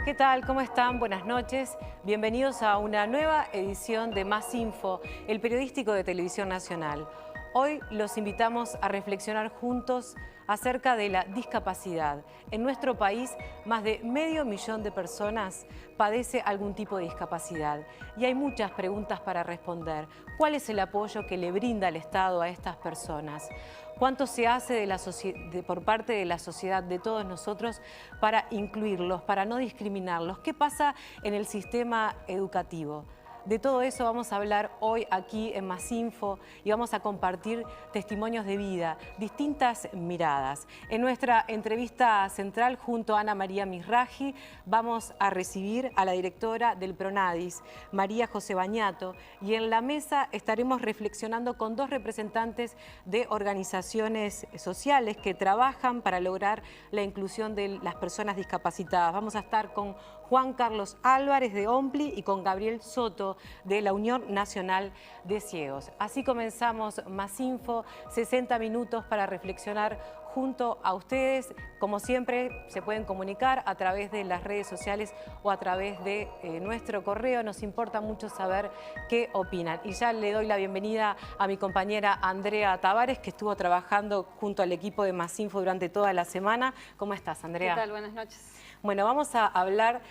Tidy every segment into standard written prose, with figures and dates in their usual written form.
¿Qué tal? ¿Cómo están? Buenas noches. Bienvenidos a una nueva edición de Más Info, el periodístico de Televisión Nacional. Hoy los invitamos a reflexionar juntos acerca de la discapacidad. En nuestro país, más de 500.000 de personas padece algún tipo de discapacidad. Y hay muchas preguntas para responder. ¿Cuál es el apoyo que le brinda el Estado a estas personas? ¿Cuánto se hace por parte de la sociedad, de todos nosotros, para incluirlos, para no discriminarlos? ¿Qué pasa en el sistema educativo? De todo eso vamos a hablar hoy aquí en Más Info y vamos a compartir testimonios de vida, distintas miradas. En nuestra entrevista central, junto a Ana María Misraji, vamos a recibir a la directora del Pronadis, María José Bañato, y en la mesa estaremos reflexionando con dos representantes de organizaciones sociales que trabajan para lograr la inclusión de las personas discapacitadas. Vamos a estar con Juan Carlos Álvarez de OMPLI y con Gabriel Soto de la Unión Nacional de Ciegos. Así comenzamos Más Info, 60 minutos para reflexionar junto a ustedes. Como siempre, se pueden comunicar a través de las redes sociales o a través de nuestro correo. Nos importa mucho saber qué opinan. Y ya le doy la bienvenida a mi compañera Andrea Tavares, que estuvo trabajando junto al equipo de Más Info durante toda la semana. ¿Cómo estás, Andrea? ¿Qué tal? Buenas noches. Bueno, vamos a hablar.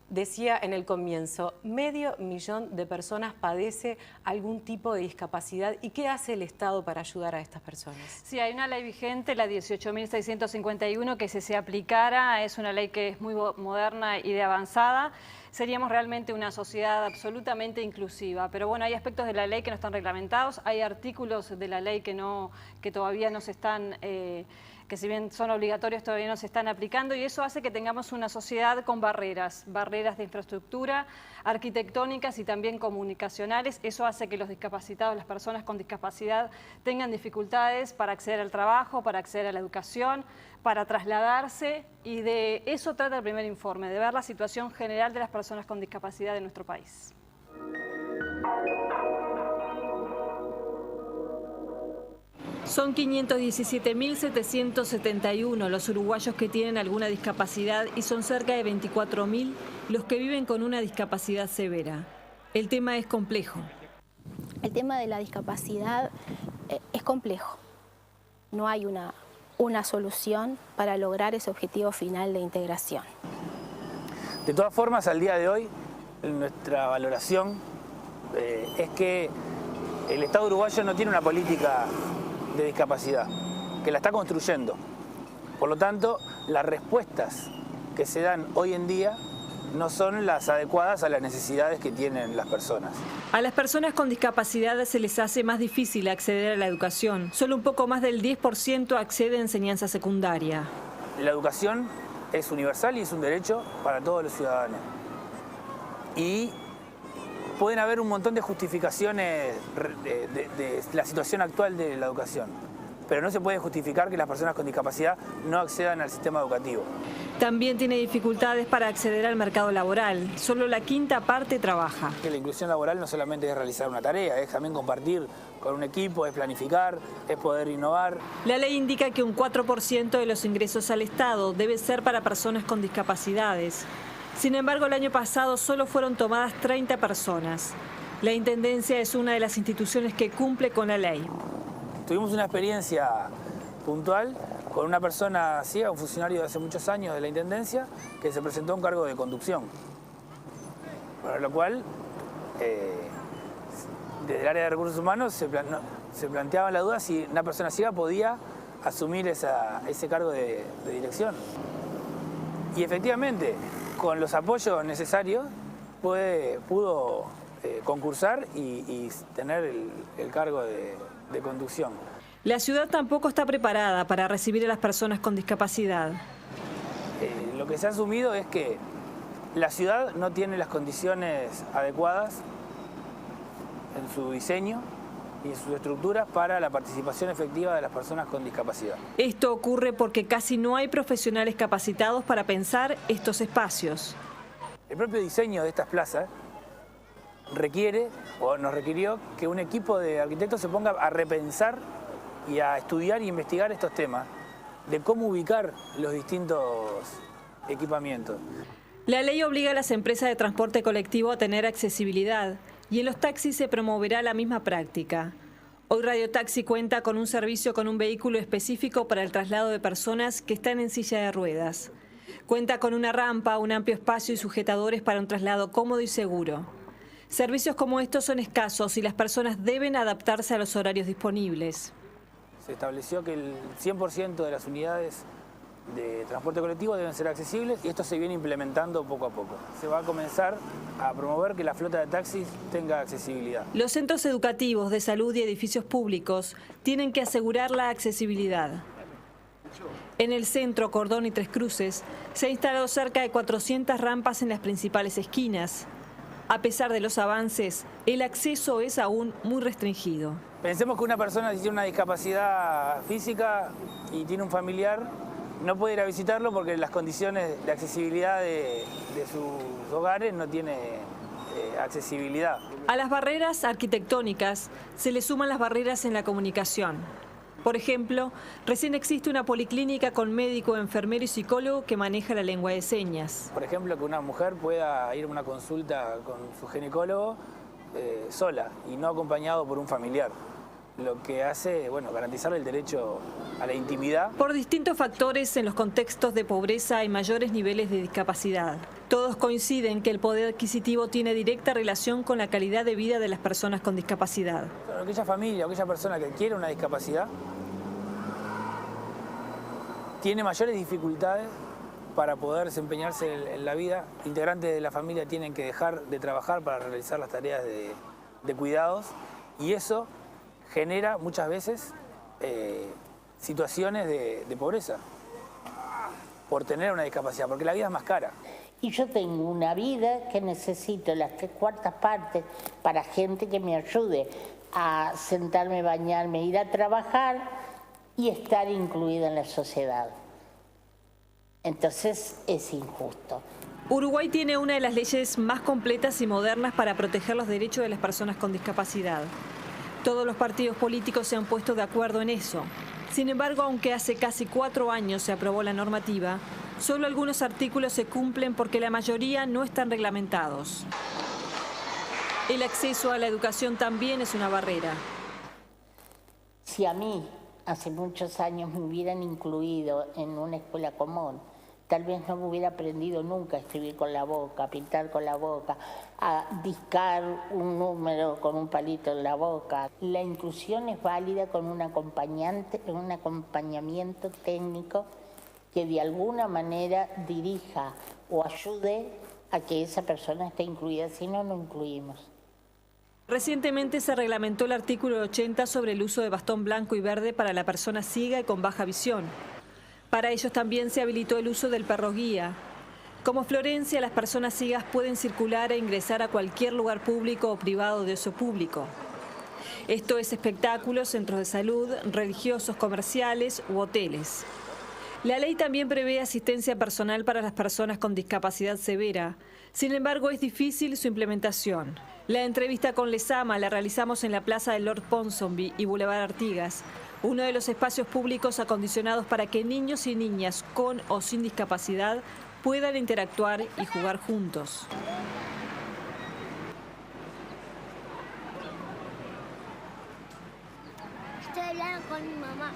Decía en el comienzo, 500.000 de personas padece algún tipo de discapacidad. ¿Y qué hace el Estado para ayudar a estas personas? Sí, hay una ley vigente, la 18.651, que si se aplicara, es una ley que es muy moderna y de avanzada. Seríamos realmente una sociedad absolutamente inclusiva. Pero bueno, hay aspectos de la ley que no están reglamentados, hay artículos de la ley que todavía no se están... que si bien son obligatorios todavía no se están aplicando, y eso hace que tengamos una sociedad con barreras de infraestructura, arquitectónicas y también comunicacionales. Eso hace que los discapacitados, las personas con discapacidad, tengan dificultades para acceder al trabajo, para acceder a la educación, para trasladarse, y de eso trata el primer informe, de ver la situación general de las personas con discapacidad de nuestro país. Son 517.771 los uruguayos que tienen alguna discapacidad y son cerca de 24.000 los que viven con una discapacidad severa. El tema es complejo. El tema de la discapacidad es complejo. No hay una solución para lograr ese objetivo final de integración. De todas formas, al día de hoy, nuestra valoración es que el Estado uruguayo no tiene una política de discapacidad, que la está construyendo. Por lo tanto, las respuestas que se dan hoy en día no son las adecuadas a las necesidades que tienen las personas. A las personas con discapacidad se les hace más difícil acceder a la educación. Solo un poco más del 10% accede a enseñanza secundaria. La educación es universal y es un derecho para todos los ciudadanos. Y pueden haber un montón de justificaciones de la situación actual de la educación, pero no se puede justificar que las personas con discapacidad no accedan al sistema educativo. También tiene dificultades para acceder al mercado laboral. Solo la quinta parte trabaja. La inclusión laboral no solamente es realizar una tarea, es también compartir con un equipo, es planificar, es poder innovar. La ley indica que un 4% de los ingresos al Estado debe ser para personas con discapacidades. Sin embargo, el año pasado solo fueron tomadas 30 personas. La Intendencia es una de las instituciones que cumple con la ley. Tuvimos una experiencia puntual con una persona ciega, un funcionario de hace muchos años de la Intendencia, que se presentó a un cargo de conducción. Para lo cual, desde el área de recursos humanos se planteaba la duda si una persona ciega podía asumir ese cargo de dirección. Y efectivamente, con los apoyos necesarios, pudo concursar y tener el cargo de conducción. La ciudad tampoco está preparada para recibir a las personas con discapacidad. Lo que se ha asumido es que la ciudad no tiene las condiciones adecuadas en su diseño y en sus estructuras para la participación efectiva de las personas con discapacidad. Esto ocurre porque casi no hay profesionales capacitados para pensar estos espacios. El propio diseño de estas plazas nos requirió que un equipo de arquitectos se ponga a repensar y a estudiar y investigar estos temas de cómo ubicar los distintos equipamientos. La ley obliga a las empresas de transporte colectivo a tener accesibilidad y en los taxis se promoverá la misma práctica. Hoy Radio Taxi cuenta con un servicio con un vehículo específico para el traslado de personas que están en silla de ruedas. Cuenta con una rampa, un amplio espacio y sujetadores para un traslado cómodo y seguro. Servicios como estos son escasos y las personas deben adaptarse a los horarios disponibles. Se estableció que el 100% de las unidades de transporte colectivo deben ser accesibles y esto se viene implementando poco a poco. Se va a comenzar a promover que la flota de taxis tenga accesibilidad. Los centros educativos, de salud y edificios públicos tienen que asegurar la accesibilidad. En el centro, Cordón y Tres Cruces, se han instalado cerca de 400 rampas en las principales esquinas. A pesar de los avances, el acceso es aún muy restringido. Pensemos que una persona que tiene una discapacidad física y tiene un familiar, no puede ir a visitarlo porque las condiciones de accesibilidad de sus hogares no tiene accesibilidad. A las barreras arquitectónicas se le suman las barreras en la comunicación. Por ejemplo, recién existe una policlínica con médico, enfermero y psicólogo que maneja la lengua de señas. Por ejemplo, que una mujer pueda ir a una consulta con su ginecólogo sola y no acompañado por un familiar. Lo que hace, garantizar el derecho a la intimidad. Por distintos factores en los contextos de pobreza hay mayores niveles de discapacidad. Todos coinciden que el poder adquisitivo tiene directa relación con la calidad de vida de las personas con discapacidad. Aquella familia o aquella persona que quiere una discapacidad tiene mayores dificultades para poder desempeñarse en la vida. Integrantes de la familia tienen que dejar de trabajar para realizar las tareas de cuidados y eso genera muchas veces situaciones de pobreza por tener una discapacidad, porque la vida es más cara. Y yo tengo una vida que necesito las 3/4 partes para gente que me ayude a sentarme, bañarme, ir a trabajar y estar incluida en la sociedad. Entonces es injusto. Uruguay tiene una de las leyes más completas y modernas para proteger los derechos de las personas con discapacidad. Todos los partidos políticos se han puesto de acuerdo en eso. Sin embargo, aunque hace casi 4 años se aprobó la normativa, solo algunos artículos se cumplen porque la mayoría no están reglamentados. El acceso a la educación también es una barrera. Si a mí hace muchos años me hubieran incluido en una escuela común, tal vez no me hubiera aprendido nunca a escribir con la boca, a pintar con la boca, a discar un número con un palito en la boca. La inclusión es válida con un acompañamiento técnico que de alguna manera dirija o ayude a que esa persona esté incluida, si no, no incluimos. Recientemente se reglamentó el artículo 80 sobre el uso de bastón blanco y verde para la persona ciega y con baja visión. Para ellos también se habilitó el uso del perro guía. Como Florencia, las personas ciegas pueden circular e ingresar a cualquier lugar público o privado de uso público. Esto es espectáculos, centros de salud, religiosos, comerciales u hoteles. La ley también prevé asistencia personal para las personas con discapacidad severa. Sin embargo, es difícil su implementación. La entrevista con Lezama la realizamos en la plaza de Lord Ponsonby y Boulevard Artigas, uno de los espacios públicos acondicionados para que niños y niñas con o sin discapacidad puedan interactuar y jugar juntos. Estoy hablando con mi mamá.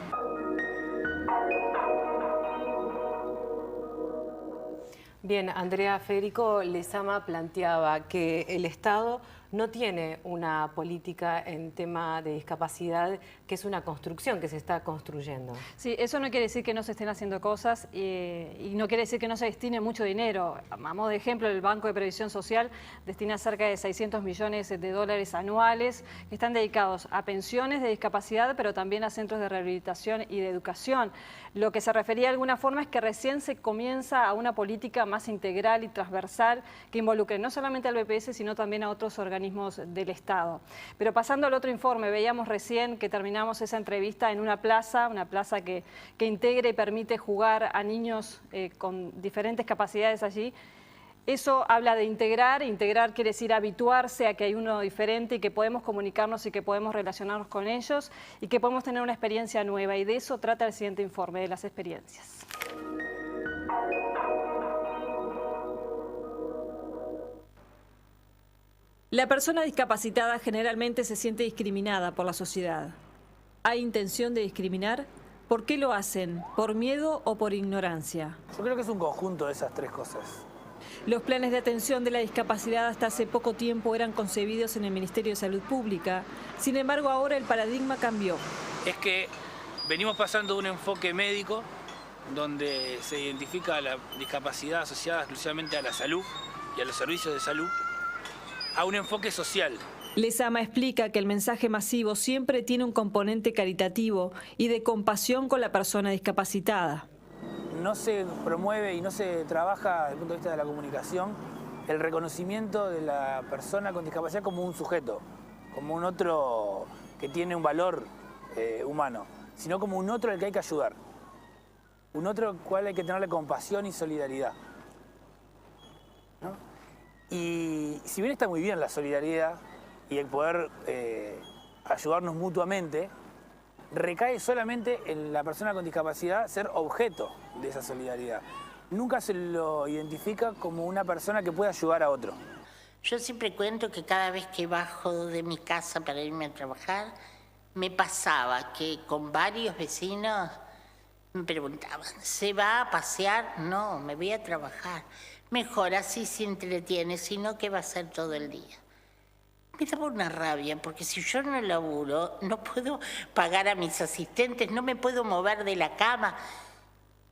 Bien, Andrea, Federico Lezama planteaba que el Estado no tiene una política en tema de discapacidad, que es una construcción que se está construyendo. Sí, eso no quiere decir que no se estén haciendo cosas y no quiere decir que no se destine mucho dinero. A modo de ejemplo, el Banco de Previsión Social destina cerca de 600 millones de dólares anuales que están dedicados a pensiones de discapacidad, pero también a centros de rehabilitación y de educación. Lo que se refería de alguna forma es que recién se comienza a una política más integral y transversal que involucre no solamente al BPS, sino también a otros organismos del Estado. Pero pasando al otro informe, veíamos recién que terminamos esa entrevista en una plaza que integra y permite jugar a niños con diferentes capacidades allí. Eso habla de integrar. Integrar quiere decir habituarse a que hay uno diferente y que podemos comunicarnos y que podemos relacionarnos con ellos y que podemos tener una experiencia nueva. Y de eso trata el siguiente informe, de las experiencias. La persona discapacitada generalmente se siente discriminada por la sociedad. ¿Hay intención de discriminar? ¿Por qué lo hacen? ¿Por miedo o por ignorancia? Yo creo que es un conjunto de esas tres cosas. Los planes de atención de la discapacidad hasta hace poco tiempo eran concebidos en el Ministerio de Salud Pública. Sin embargo, ahora el paradigma cambió. Es que venimos pasando de un enfoque médico donde se identifica la discapacidad asociada exclusivamente a la salud y a los servicios de salud, a un enfoque social. Lezama explica que el mensaje masivo siempre tiene un componente caritativo y de compasión con la persona discapacitada. No se promueve y no se trabaja desde el punto de vista de la comunicación el reconocimiento de la persona con discapacidad como un sujeto, como un otro que tiene un valor humano, sino como un otro al que hay que ayudar, un otro al cual hay que tenerle compasión y solidaridad, ¿no? Y si bien está muy bien la solidaridad y el poder ayudarnos mutuamente, recae solamente en la persona con discapacidad ser objeto de esa solidaridad. Nunca se lo identifica como una persona que puede ayudar a otro. Yo siempre cuento que cada vez que bajo de mi casa para irme a trabajar, me pasaba que con varios vecinos me preguntaban, ¿se va a pasear? No, me voy a trabajar. Mejor así se entretiene, sino que va a ser todo el día. Me daba una rabia, porque si yo no laburo, no puedo pagar a mis asistentes, no me puedo mover de la cama.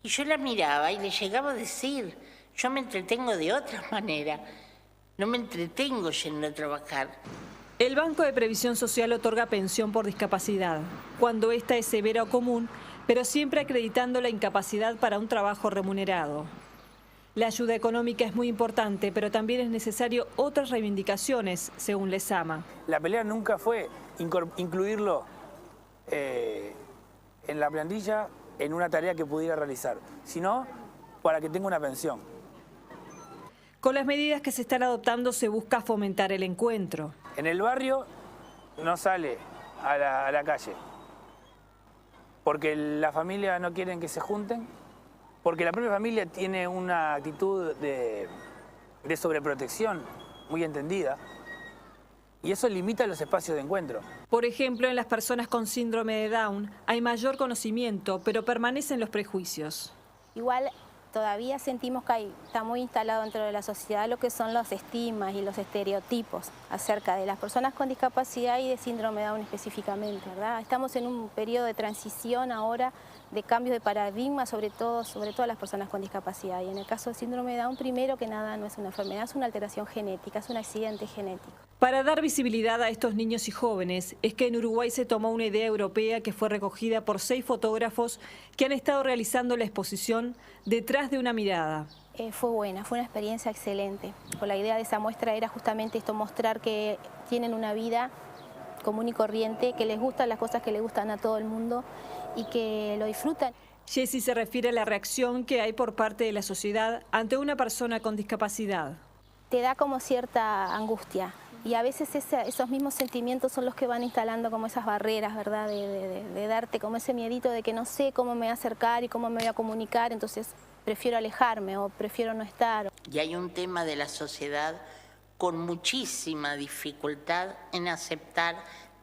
Y yo la miraba y le llegaba a decir, yo me entretengo de otra manera, no me entretengo yendo a trabajar. El Banco de Previsión Social otorga pensión por discapacidad, cuando esta es severa o común, pero siempre acreditando la incapacidad para un trabajo remunerado. La ayuda económica es muy importante, pero también es necesario otras reivindicaciones, según Lezama. La pelea nunca fue incluirlo en la plantilla en una tarea que pudiera realizar, sino para que tenga una pensión. Con las medidas que se están adoptando se busca fomentar el encuentro. En el barrio no sale a la calle, porque la familia no quieren que se junten, porque la propia familia tiene una actitud de sobreprotección muy entendida, y eso limita los espacios de encuentro. Por ejemplo, en las personas con síndrome de Down hay mayor conocimiento, pero permanecen los prejuicios. Igual todavía sentimos que está muy instalado dentro de la sociedad lo que son los estigmas y los estereotipos acerca de las personas con discapacidad y de síndrome de Down específicamente, ¿verdad? Estamos en un periodo de transición ahora, de cambios de paradigma, sobre todo las personas con discapacidad. Y en el caso del síndrome de Down, primero que nada, no es una enfermedad, es una alteración genética, es un accidente genético. Para dar visibilidad a estos niños y jóvenes, es que en Uruguay se tomó una idea europea que fue recogida por 6 fotógrafos que han estado realizando la exposición Detrás de una mirada. Fue buena, fue una experiencia excelente. Pues la idea de esa muestra era justamente esto, mostrar que tienen una vida común y corriente, que les gustan las cosas que le gustan a todo el mundo y que lo disfrutan. Jessie se refiere a la reacción que hay por parte de la sociedad ante una persona con discapacidad. Te da como cierta angustia y a veces esos mismos sentimientos son los que van instalando como esas barreras, ¿verdad? De darte como ese miedito de que no sé cómo me voy a acercar y cómo me voy a comunicar, entonces prefiero alejarme o prefiero no estar. Y hay un tema de la sociedad con muchísima dificultad en aceptar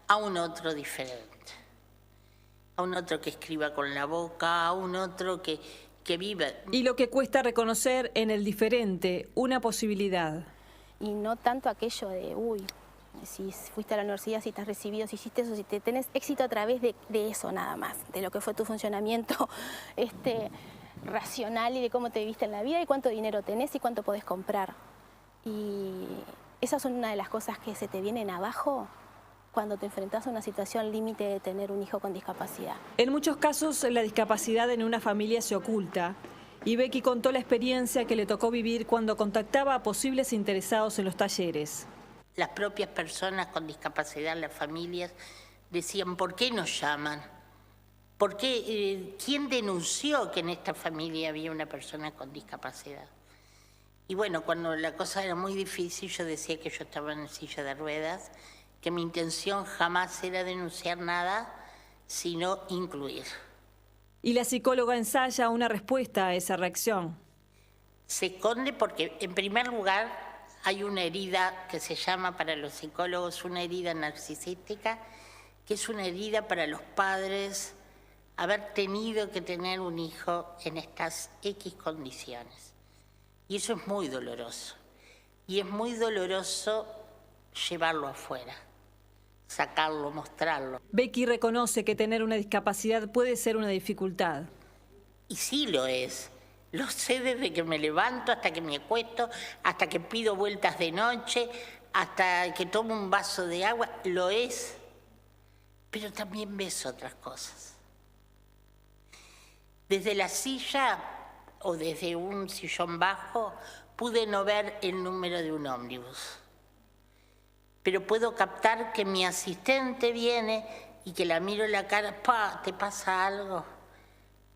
a un otro diferente. A un otro que escriba con la boca, a un otro que viva. Y lo que cuesta reconocer en el diferente una posibilidad. Y no tanto aquello de, uy, si fuiste a la universidad, si estás recibido, si hiciste eso, si tenés éxito a través de eso nada más, de lo que fue tu funcionamiento racional y de cómo te viviste en la vida y cuánto dinero tenés y cuánto podés comprar. Y esas son una de las cosas que se te vienen abajo cuando te enfrentas a una situación límite de tener un hijo con discapacidad. En muchos casos la discapacidad en una familia se oculta. Y Becky contó la experiencia que le tocó vivir cuando contactaba a posibles interesados en los talleres. Las propias personas con discapacidad, las familias, decían, ¿por qué nos llaman? ¿Por qué? ¿Quién denunció que en esta familia había una persona con discapacidad? Y bueno, cuando la cosa era muy difícil, yo decía que yo estaba en silla de ruedas, que mi intención jamás era denunciar nada, sino incluir. Y la psicóloga ensaya una respuesta a esa reacción. Se esconde porque, en primer lugar, hay una herida que se llama para los psicólogos una herida narcisística, que es una herida para los padres haber tenido que tener un hijo en estas X condiciones. Y eso es muy doloroso. Y es muy doloroso llevarlo afuera, sacarlo, mostrarlo. Becky reconoce que tener una discapacidad puede ser una dificultad. Y sí lo es. Lo sé desde que me levanto hasta que me acuesto, hasta que pido vueltas de noche, hasta que tomo un vaso de agua. Lo es. Pero también ves otras cosas. Desde la silla o desde un sillón bajo pude no ver el número de un ómnibus. Pero puedo captar que mi asistente viene y que la miro en la cara, ¡pa! ¿Te pasa algo?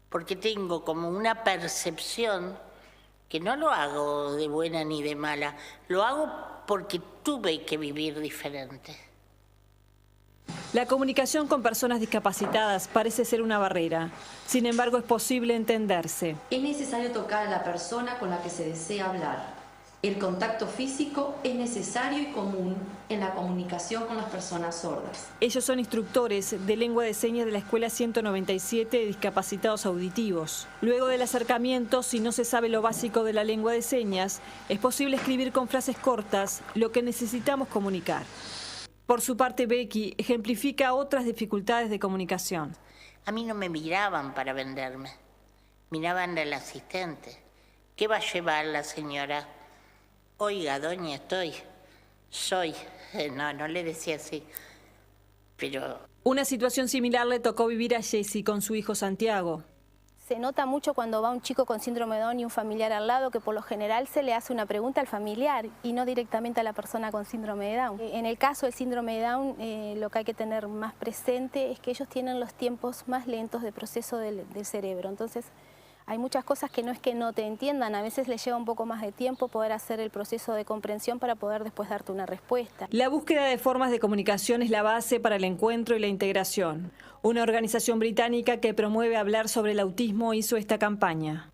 Porque tengo como una percepción que no lo hago de buena ni de mala, lo hago porque tuve que vivir diferente. La comunicación con personas discapacitadas parece ser una barrera. Sin embargo, es posible entenderse. Es necesario tocar a la persona con la que se desea hablar. El contacto físico es necesario y común en la comunicación con las personas sordas. Ellos son instructores de lengua de señas de la Escuela 197 de Discapacitados Auditivos. Luego del acercamiento, si no se sabe lo básico de la lengua de señas, es posible escribir con frases cortas lo que necesitamos comunicar. Por su parte, Becky ejemplifica otras dificultades de comunicación. A mí no me miraban para venderme, miraban al asistente. ¿Qué va a llevar la señora? Oiga, doña, soy. No le decía así, pero... Una situación similar le tocó vivir a Jessie con su hijo Santiago. Se nota mucho cuando va un chico con síndrome de Down y un familiar al lado, que por lo general se le hace una pregunta al familiar y no directamente a la persona con síndrome de Down. En el caso del síndrome de Down, lo que hay que tener más presente es que ellos tienen los tiempos más lentos de proceso del cerebro. Entonces, hay muchas cosas que no es que no te entiendan, a veces les lleva un poco más de tiempo poder hacer el proceso de comprensión para poder después darte una respuesta. La búsqueda de formas de comunicación es la base para el encuentro y la integración. Una organización británica que promueve hablar sobre el autismo hizo esta campaña.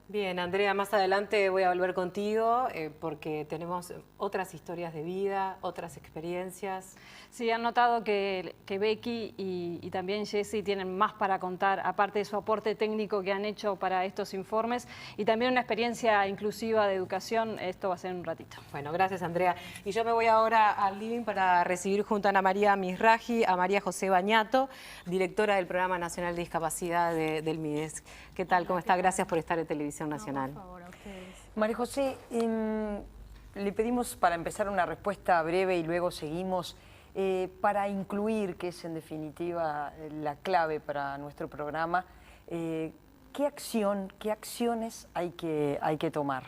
Bien, Andrea, más adelante voy a volver contigo porque tenemos otras historias de vida, otras experiencias. Sí, han notado que Becky y también Jessie tienen más para contar, aparte de su aporte técnico que han hecho para estos informes y también una experiencia inclusiva de educación. Esto va a ser en un ratito. Bueno, gracias, Andrea. Y yo me voy ahora al living para recibir junto a Ana María Misraji a María José Bañato, directora del Programa Nacional de Discapacidad del MIDES. ¿Qué tal? ¿Cómo está? Gracias por estar en Televisión Nacional. Por favor, a ustedes. María José, le pedimos para empezar una respuesta breve y luego seguimos para incluir, que es en definitiva la clave para nuestro programa, ¿qué acciones hay que tomar?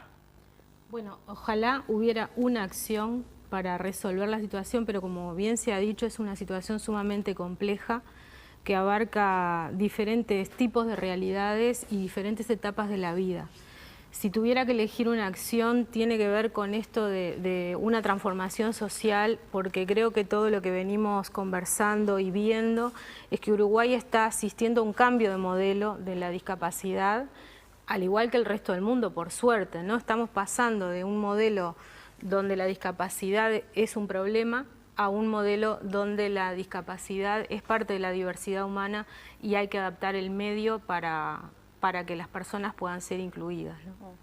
Bueno, ojalá hubiera una acción para resolver la situación, pero como bien se ha dicho, es una situación sumamente compleja que abarca diferentes tipos de realidades y diferentes etapas de la vida. Si tuviera que elegir una acción, tiene que ver con esto de una transformación social, porque creo que todo lo que venimos conversando y viendo es que Uruguay está asistiendo a un cambio de modelo de la discapacidad, al igual que el resto del mundo, por suerte, ¿no? Estamos pasando de un modelo donde la discapacidad es un problema a un modelo donde la discapacidad es parte de la diversidad humana y hay que adaptar el medio para que las personas puedan ser incluidas, ¿no?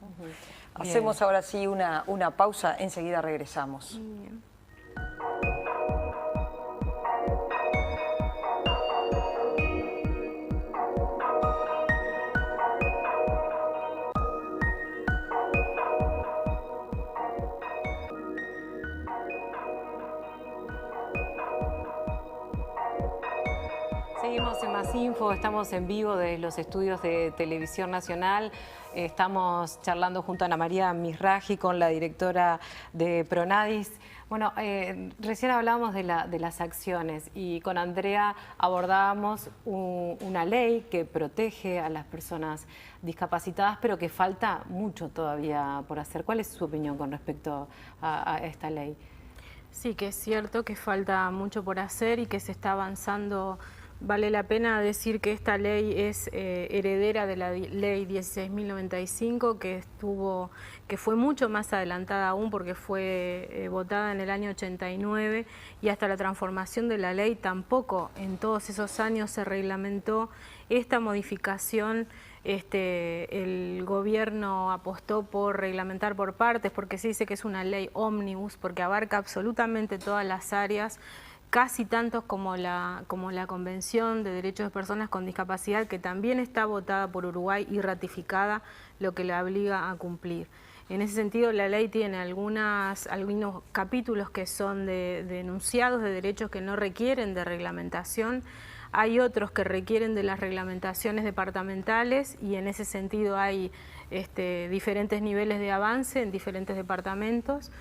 Hacemos ahora sí una pausa, enseguida regresamos. Bien. Seguimos en Más Info, estamos en vivo desde los estudios de Televisión Nacional. Estamos charlando junto a Ana María Misraji con la directora de Pronadis. Bueno, recién hablábamos de las acciones y con Andrea abordábamos una ley que protege a las personas discapacitadas, pero que falta mucho todavía por hacer. ¿Cuál es su opinión con respecto a esta ley? Sí, que es cierto que falta mucho por hacer y que se está avanzando Vale la pena decir que esta ley es heredera de la ley 16.095, que fue mucho más adelantada aún porque fue votada en el año 89, y hasta la transformación de la ley tampoco en todos esos años se reglamentó esta modificación. El gobierno apostó por reglamentar por partes, porque se dice que es una ley ómnibus, porque abarca absolutamente todas las áreas, casi tantos como la Convención de Derechos de Personas con Discapacidad, que también está votada por Uruguay y ratificada, lo que la obliga a cumplir. En ese sentido, la ley tiene algunos capítulos que son de enunciados de derechos que no requieren de reglamentación. Hay otros que requieren de las reglamentaciones departamentales, y en ese sentido hay diferentes niveles de avance en diferentes departamentos,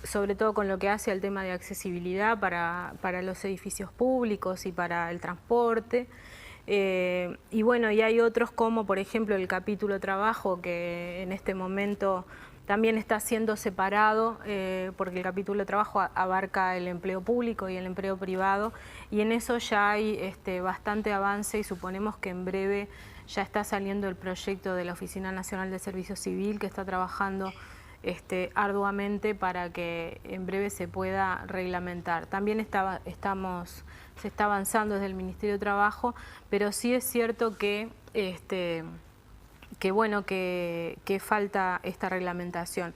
sobre todo con lo que hace al tema de accesibilidad para los edificios públicos y para el transporte. Y bueno, y hay otros como por ejemplo el capítulo trabajo, que en este momento también está siendo separado, porque el capítulo trabajo abarca el empleo público y el empleo privado, y en eso ya hay bastante avance, y suponemos que en breve ya está saliendo el proyecto de la Oficina Nacional de Servicio Civil, que está trabajando arduamente para que en breve se pueda reglamentar. También se está avanzando desde el Ministerio de Trabajo, pero sí es cierto que falta esta reglamentación.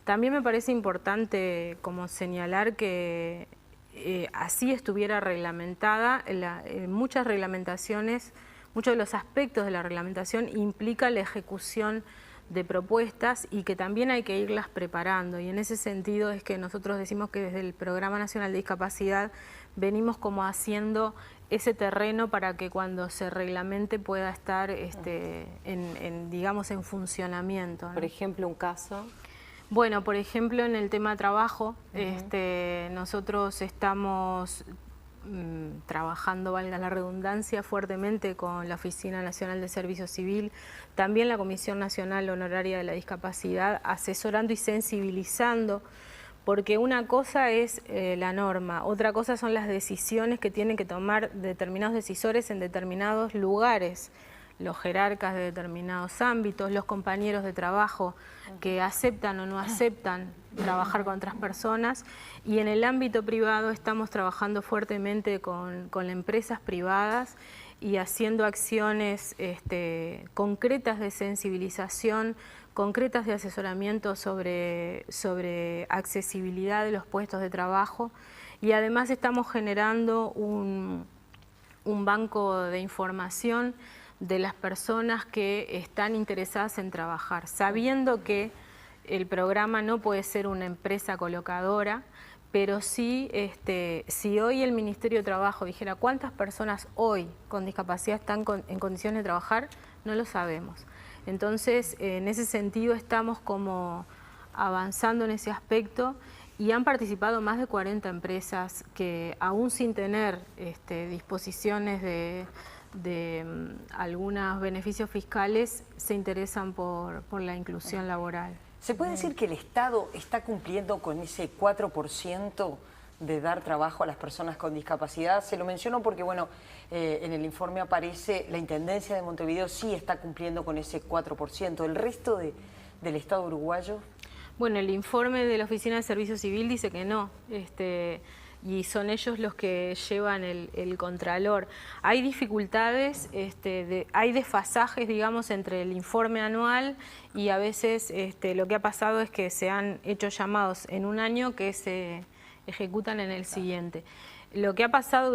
También me parece importante como señalar que así estuviera reglamentada, muchas reglamentaciones, muchos de los aspectos de la reglamentación implica la ejecución de propuestas, y que también hay que irlas preparando, y en ese sentido es que nosotros decimos que desde el Programa Nacional de Discapacidad venimos como haciendo ese terreno para que cuando se reglamente pueda estar digamos en funcionamiento, ¿no? Por ejemplo, un caso. Bueno, por ejemplo, en el tema trabajo, nosotros estamos trabajando, valga la redundancia, fuertemente con la Oficina Nacional de Servicio Civil, también la Comisión Nacional Honoraria de la Discapacidad, asesorando y sensibilizando, porque una cosa es la norma, otra cosa son las decisiones que tienen que tomar determinados decisores en determinados lugares, los jerarcas de determinados ámbitos, los compañeros de trabajo que aceptan o no aceptan trabajar con otras personas, y en el ámbito privado estamos trabajando fuertemente con empresas privadas y haciendo acciones concretas de sensibilización, concretas de asesoramiento sobre accesibilidad de los puestos de trabajo, y además estamos generando un banco de información de las personas que están interesadas en trabajar, sabiendo que el programa no puede ser una empresa colocadora, pero sí, si hoy el Ministerio de Trabajo dijera cuántas personas hoy con discapacidad están en condiciones de trabajar, no lo sabemos. Entonces, en ese sentido estamos como avanzando en ese aspecto, y han participado más de 40 empresas que aún sin tener disposiciones de algunos beneficios fiscales se interesan por la inclusión laboral. ¿Se puede decir que el Estado está cumpliendo con ese 4% de dar trabajo a las personas con discapacidad? Se lo menciono porque, bueno, en el informe aparece la Intendencia de Montevideo sí está cumpliendo con ese 4%. ¿El resto del Estado uruguayo? Bueno, el informe de la Oficina de Servicio Civil dice que no, y son ellos los que llevan el contralor. Hay dificultades, hay desfasajes, digamos, entre el informe anual y a veces lo que ha pasado es que se han hecho llamados en un año que se ejecutan en el siguiente. Lo que ha pasado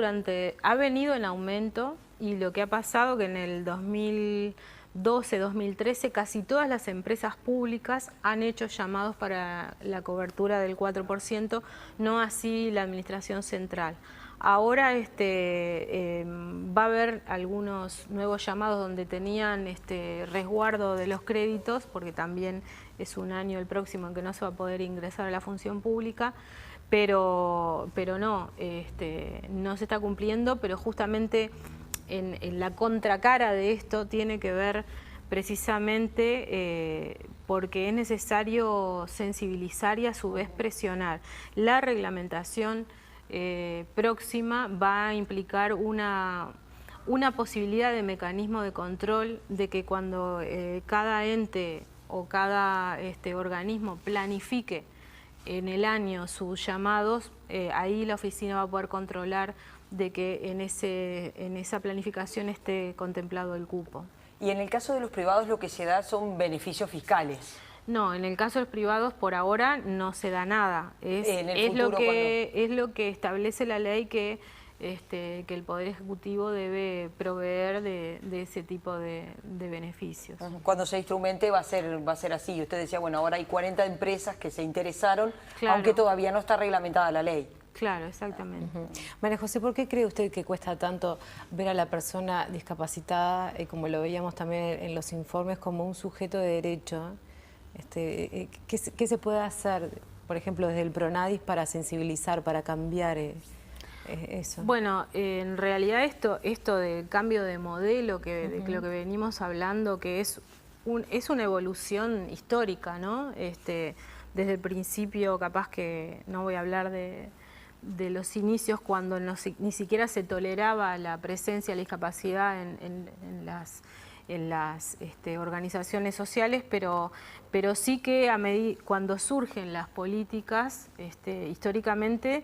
ha venido en aumento, y lo que ha pasado que en el 2012-2013 casi todas las empresas públicas han hecho llamados para la cobertura del 4%, no así la Administración Central. Ahora va a haber algunos nuevos llamados donde tenían resguardo de los créditos, porque también es un año el próximo en que no se va a poder ingresar a la función pública, pero no, no se está cumpliendo, pero justamente en la contracara de esto tiene que ver precisamente porque es necesario sensibilizar y a su vez presionar. La reglamentación próxima va a implicar una una posibilidad de mecanismo de control de que cuando cada ente o cada organismo planifique en el año sus llamados, ahí la oficina va a poder controlar de que en esa planificación esté contemplado el cupo. Y en el caso de los privados lo que se da son beneficios fiscales. No, en el caso de los privados por ahora no se da nada. Es lo que establece la ley que el Poder Ejecutivo debe proveer de ese tipo de beneficios. Cuando se instrumente va a ser así. Usted decía, bueno, ahora hay 40 empresas que se interesaron, claro, aunque todavía no está reglamentada la ley. Claro, exactamente. María José, ¿por qué cree usted que cuesta tanto ver a la persona discapacitada, como lo veíamos también en los informes, como un sujeto de derecho? ¿Qué se puede hacer, por ejemplo, desde el PRONADIS para sensibilizar, para cambiar eso? Bueno, en realidad esto de cambio de modelo, de lo que venimos hablando, que es una evolución histórica, ¿no? Desde el principio, capaz que no voy a hablar de los inicios cuando ni siquiera se toleraba la presencia de la discapacidad en las organizaciones sociales, pero sí que cuando surgen las políticas, históricamente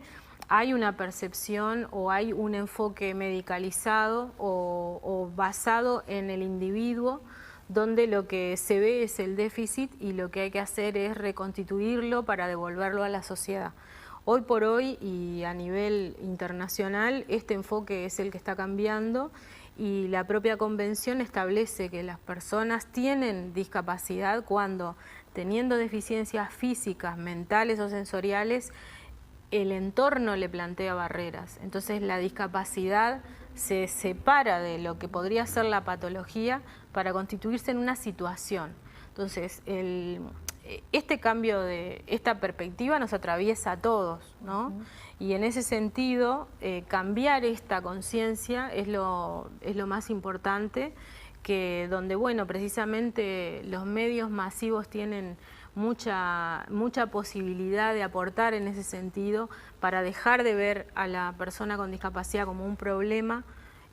hay una percepción o hay un enfoque medicalizado o basado en el individuo, donde lo que se ve es el déficit y lo que hay que hacer es reconstituirlo para devolverlo a la sociedad. Hoy por hoy y a nivel internacional este enfoque es el que está cambiando y la propia convención establece que las personas tienen discapacidad cuando, teniendo deficiencias físicas, mentales o sensoriales, el entorno le plantea barreras. Entonces la discapacidad se separa de lo que podría ser la patología para constituirse en una situación. Entonces este cambio esta perspectiva nos atraviesa a todos, ¿no? Y en ese sentido, cambiar esta conciencia es lo más importante, donde, bueno, precisamente los medios masivos tienen mucha posibilidad de aportar en ese sentido para dejar de ver a la persona con discapacidad como un problema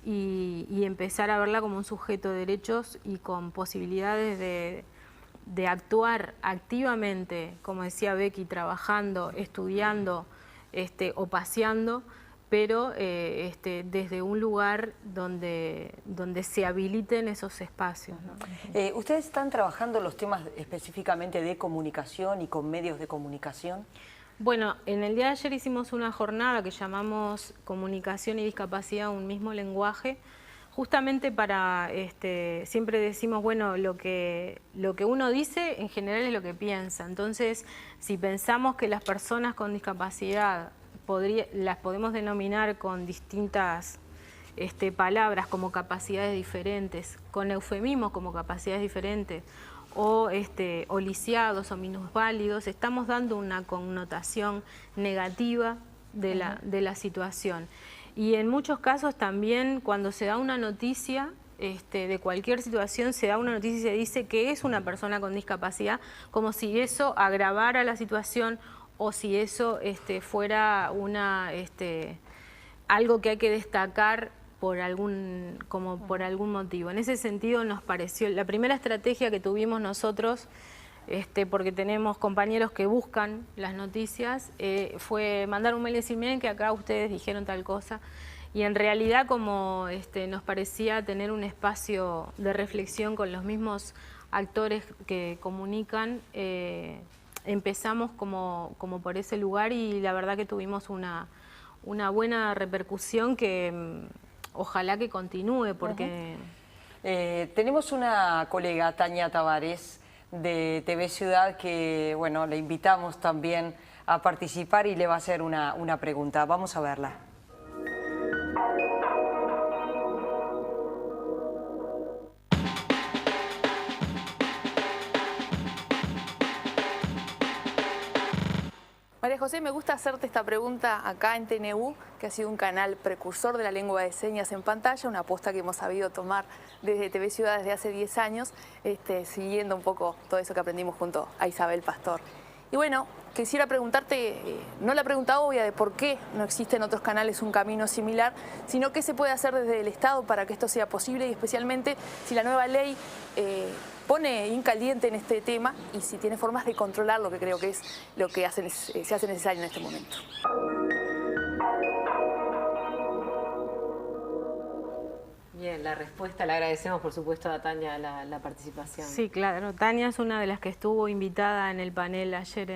y empezar a verla como un sujeto de derechos y con posibilidades de actuar activamente, como decía Becky, trabajando, estudiando o paseando, pero desde un lugar donde se habiliten esos espacios, ¿no? ¿Ustedes están trabajando los temas específicamente de comunicación y con medios de comunicación? Bueno, en el día de ayer hicimos una jornada que llamamos Comunicación y Discapacidad, un mismo lenguaje, justamente para, siempre decimos, bueno, lo que uno dice en general es lo que piensa. Entonces, si pensamos que las personas con discapacidad las podemos denominar con distintas palabras como capacidades diferentes, con eufemismos como capacidades diferentes, o lisiados o minusválidos, estamos dando una connotación negativa de la situación. Y en muchos casos también cuando se da una noticia de cualquier situación, se da una noticia y se dice que es una persona con discapacidad, como si eso agravara la situación o si eso fuera algo que hay que destacar por algún motivo. En ese sentido nos pareció, la primera estrategia que tuvimos nosotros, porque tenemos compañeros que buscan las noticias, fue mandar un mail y decir, miren que acá ustedes dijeron tal cosa, y en realidad como nos parecía tener un espacio de reflexión con los mismos actores que comunican, empezamos como por ese lugar y la verdad que tuvimos una buena repercusión que ojalá que continúe porque... Tenemos una colega, Tania Tavares, de TV Ciudad, que bueno, le invitamos también a participar y le va a hacer una pregunta. Vamos a verla. María José, me gusta hacerte esta pregunta acá en TNU, que ha sido un canal precursor de la lengua de señas en pantalla, una apuesta que hemos sabido tomar desde TV Ciudad desde hace 10 años, siguiendo un poco todo eso que aprendimos junto a Isabel Pastor. Y bueno, quisiera preguntarte, no la pregunta obvia de por qué no existe en otros canales un camino similar, sino qué se puede hacer desde el Estado para que esto sea posible y especialmente si la nueva ley pone incaliente en este tema y si tiene formas de controlar lo que creo que es lo que se hace necesario en este momento. Bien, la respuesta, le agradecemos por supuesto a Tania la participación. Sí, claro, Tania es una de las que estuvo invitada en el panel ayer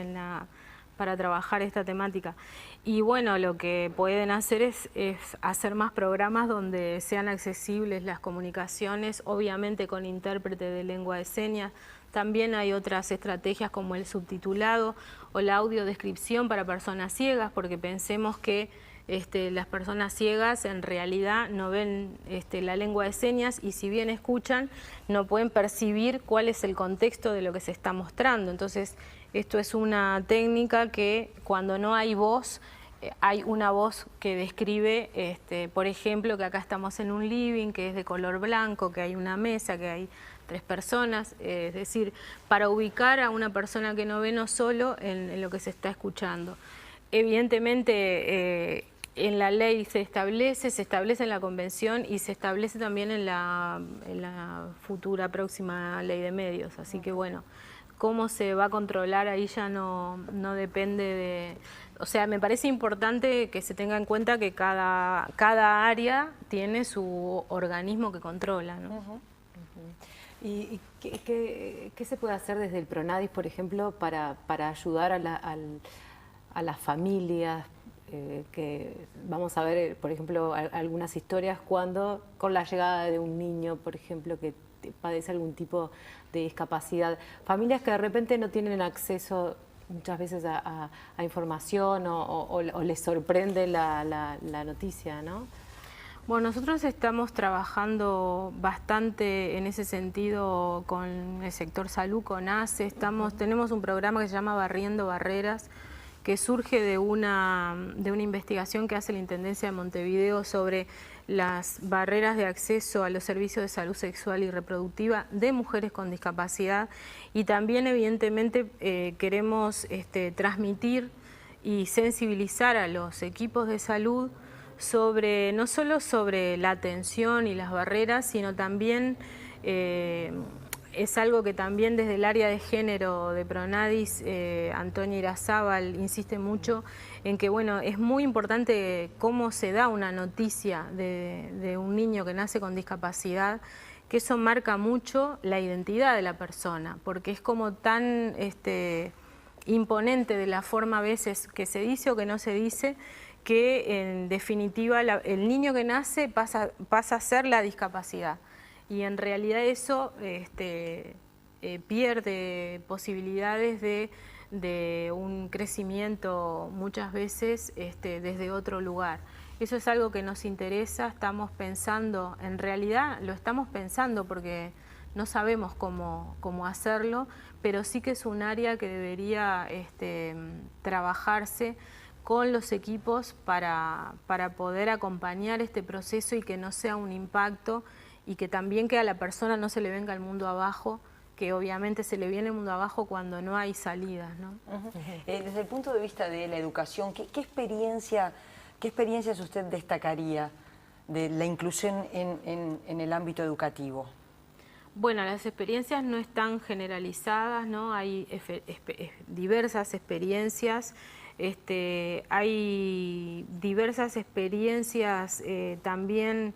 para trabajar esta temática. Y bueno, lo que pueden hacer es hacer más programas donde sean accesibles las comunicaciones, obviamente con intérprete de lengua de señas. También hay otras estrategias como el subtitulado o la audiodescripción para personas ciegas, porque pensemos que las personas ciegas en realidad no ven la lengua de señas y si bien escuchan no pueden percibir cuál es el contexto de lo que se está mostrando. Entonces esto es una técnica que cuando no hay voz, hay una voz que describe, por ejemplo, que acá estamos en un living que es de color blanco, que hay una mesa, que hay 3 personas, es decir, para ubicar a una persona que no ve no solo en lo que se está escuchando. Evidentemente en la ley se establece en la convención y se establece también en la futura próxima ley de medios. Así que bueno, cómo se va a controlar ahí ya no depende de... O sea, me parece importante que se tenga en cuenta que cada área tiene su organismo que controla, ¿no? ¿Y qué se puede hacer desde el Pronadis, por ejemplo, para ayudar a las familias? Que vamos a ver, por ejemplo, algunas historias cuando con la llegada de un niño, por ejemplo, que padece algún tipo de discapacidad, familias que de repente no tienen acceso muchas veces a información o les sorprende la noticia, ¿no? Bueno, nosotros estamos trabajando bastante en ese sentido con el sector salud, con ACE. Tenemos un programa que se llama Barriendo Barreras, que surge de una investigación que hace la Intendencia de Montevideo sobre las barreras de acceso a los servicios de salud sexual y reproductiva de mujeres con discapacidad y también evidentemente queremos transmitir y sensibilizar a los equipos de salud no solo sobre la atención y las barreras, sino también es algo que también desde el área de género de Pronadis, Antonia Irazábal insiste mucho en que bueno, es muy importante cómo se da una noticia de un niño que nace con discapacidad, que eso marca mucho la identidad de la persona, porque es como tan imponente de la forma a veces que se dice o que no se dice, que en definitiva el niño que nace pasa a ser la discapacidad. Y en realidad eso pierde posibilidades de un crecimiento muchas veces desde otro lugar. Eso es algo que nos interesa, estamos pensando, en realidad lo estamos pensando porque no sabemos cómo hacerlo, pero sí que es un área que debería trabajarse con los equipos para poder acompañar este proceso y que no sea un impacto y que también que a la persona no se le venga el mundo abajo, que obviamente se le viene el mundo abajo cuando no hay salidas, ¿no? Desde el punto de vista de la educación, ¿qué experiencias usted destacaría de la inclusión en el ámbito educativo? Bueno, las experiencias no están generalizadas, ¿no? Hay diversas experiencias. Hay diversas experiencias también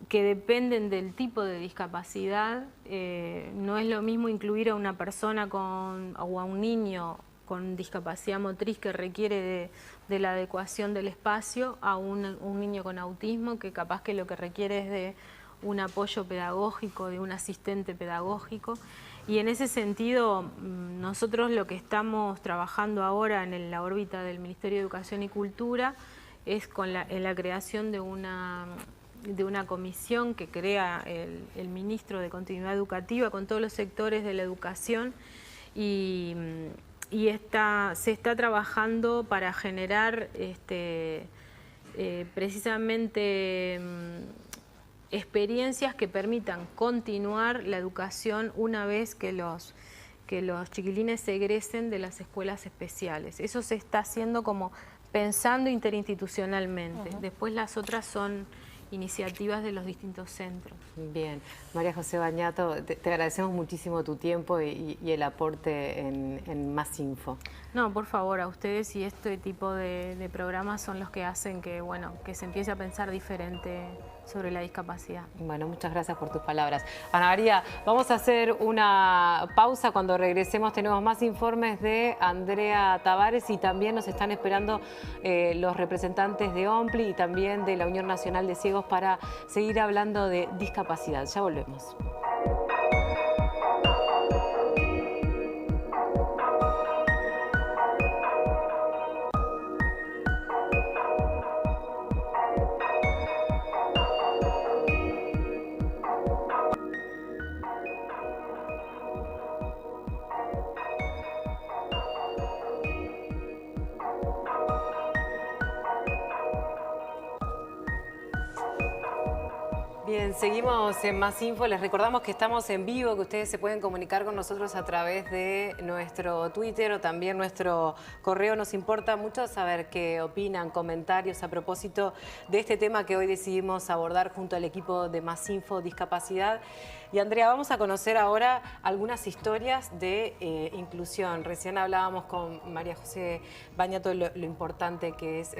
que dependen del tipo de discapacidad. No es lo mismo incluir a una persona o a un niño con discapacidad motriz que requiere de la adecuación del espacio a un niño con autismo que capaz que lo que requiere es de un apoyo pedagógico, de un asistente pedagógico. Y en ese sentido, nosotros lo que estamos trabajando ahora en la órbita del Ministerio de Educación y Cultura es en la creación de una comisión que crea el Ministro de Continuidad Educativa con todos los sectores de la educación y se está trabajando para generar precisamente experiencias que permitan continuar la educación una vez que que los chiquilines se egresen de las escuelas especiales. Eso se está haciendo como pensando interinstitucionalmente. Después las otras son iniciativas de los distintos centros. Bien, María José Bañato, te agradecemos muchísimo tu tiempo y el aporte en Más Info. No, por favor, a ustedes, y este tipo de programas son los que hacen que, bueno, que se empiece a pensar diferente sobre la discapacidad. Bueno, muchas gracias por tus palabras. Ana María, vamos a hacer una pausa. Cuando regresemos tenemos más informes de Andrea Tavares y también nos están esperando los representantes de OMPLI y también de la Unión Nacional de Ciegos para seguir hablando de discapacidad. Ya volvemos. Bien, seguimos en Más Info. Les recordamos que estamos en vivo, que ustedes se pueden comunicar con nosotros a través de nuestro Twitter o también nuestro correo. Nos importa mucho saber qué opinan, comentarios a propósito de este tema que hoy decidimos abordar junto al equipo de Más Info Discapacidad. Y Andrea, vamos a conocer ahora algunas historias de inclusión. Recién hablábamos con María José Bañato de lo importante que es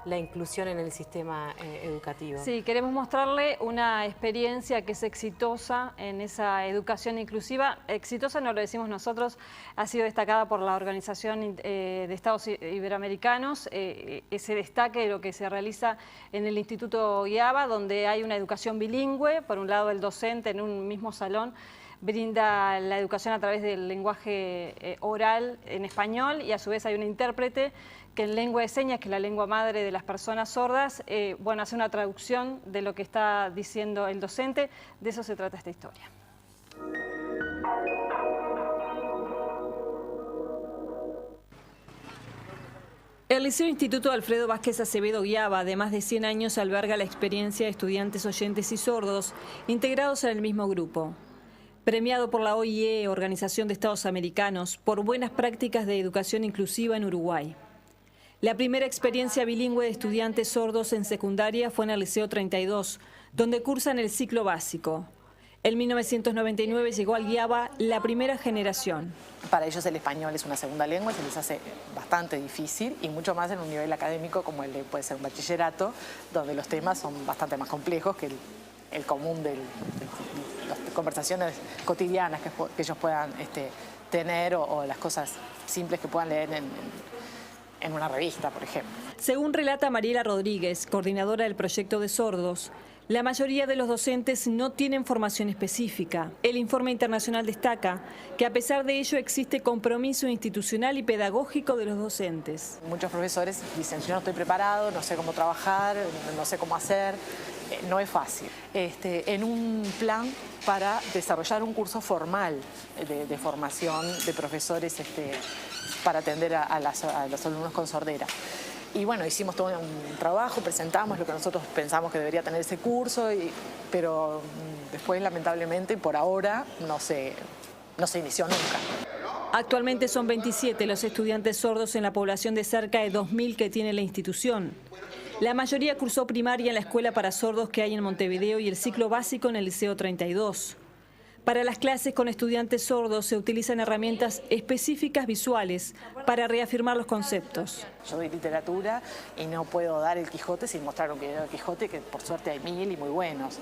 la inclusión en el sistema educativo. Sí, queremos mostrarle una experiencia que es exitosa en esa educación inclusiva. Exitosa no lo decimos nosotros, ha sido destacada por la Organización de Estados Iberoamericanos. Ese destaque de lo que se realiza en el Instituto IABA, donde hay una educación bilingüe. Por un lado, el docente en un mismo salón brinda la educación a través del lenguaje oral en español y a su vez hay un intérprete que en lengua de señas, que es la lengua madre de las personas sordas, bueno, hace una traducción de lo que está diciendo el docente. De eso se trata esta historia. El Liceo Instituto Alfredo Vázquez Acevedo Guiaba, de más de 100 años, alberga la experiencia de estudiantes oyentes y sordos integrados en el mismo grupo. Premiado por la OIE, Organización de Estados Americanos, por buenas prácticas de educación inclusiva en Uruguay. La primera experiencia bilingüe de estudiantes sordos en secundaria fue en el Liceo 32, donde cursan el ciclo básico. En 1999 llegó al Guiaba la primera generación. Para ellos el español es una segunda lengua, se les hace bastante difícil y mucho más en un nivel académico como el de puede ser un bachillerato, donde los temas son bastante más complejos que el común de las conversaciones cotidianas que ellos puedan tener o las cosas simples que puedan leer en una revista, por ejemplo. Según relata Mariela Rodríguez, coordinadora del proyecto de sordos, la mayoría de los docentes no tienen formación específica. El informe internacional destaca que a pesar de ello existe compromiso institucional y pedagógico de los docentes. Muchos profesores dicen, yo no estoy preparado, no sé cómo trabajar, no sé cómo hacer. No es fácil. En un plan para desarrollar un curso formal de formación de profesores para atender a los alumnos con sordera. Y bueno, hicimos todo un trabajo, presentamos lo que nosotros pensamos que debería tener ese curso, pero después lamentablemente por ahora no se inició nunca. Actualmente son 27 los estudiantes sordos en la población de cerca de 2.000 que tiene la institución. La mayoría cursó primaria en la escuela para sordos que hay en Montevideo y el ciclo básico en el Liceo 32. Para las clases con estudiantes sordos se utilizan herramientas específicas visuales para reafirmar los conceptos. Yo doy literatura y no puedo dar el Quijote sin mostrar un video de Quijote, que por suerte hay 1000 y muy buenos,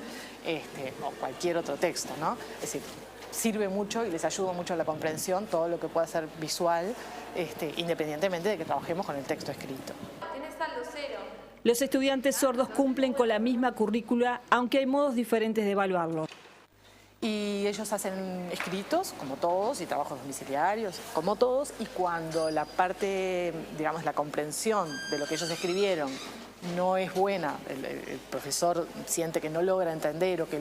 o cualquier otro texto, ¿no? Es decir, sirve mucho y les ayuda mucho a la comprensión todo lo que pueda ser visual, independientemente de que trabajemos con el texto escrito. Los estudiantes sordos cumplen con la misma currícula, aunque hay modos diferentes de evaluarlo. Y ellos hacen escritos, como todos, y trabajos domiciliarios, como todos, y cuando la parte, digamos, la comprensión de lo que ellos escribieron no es buena, el profesor siente que no logra entender o que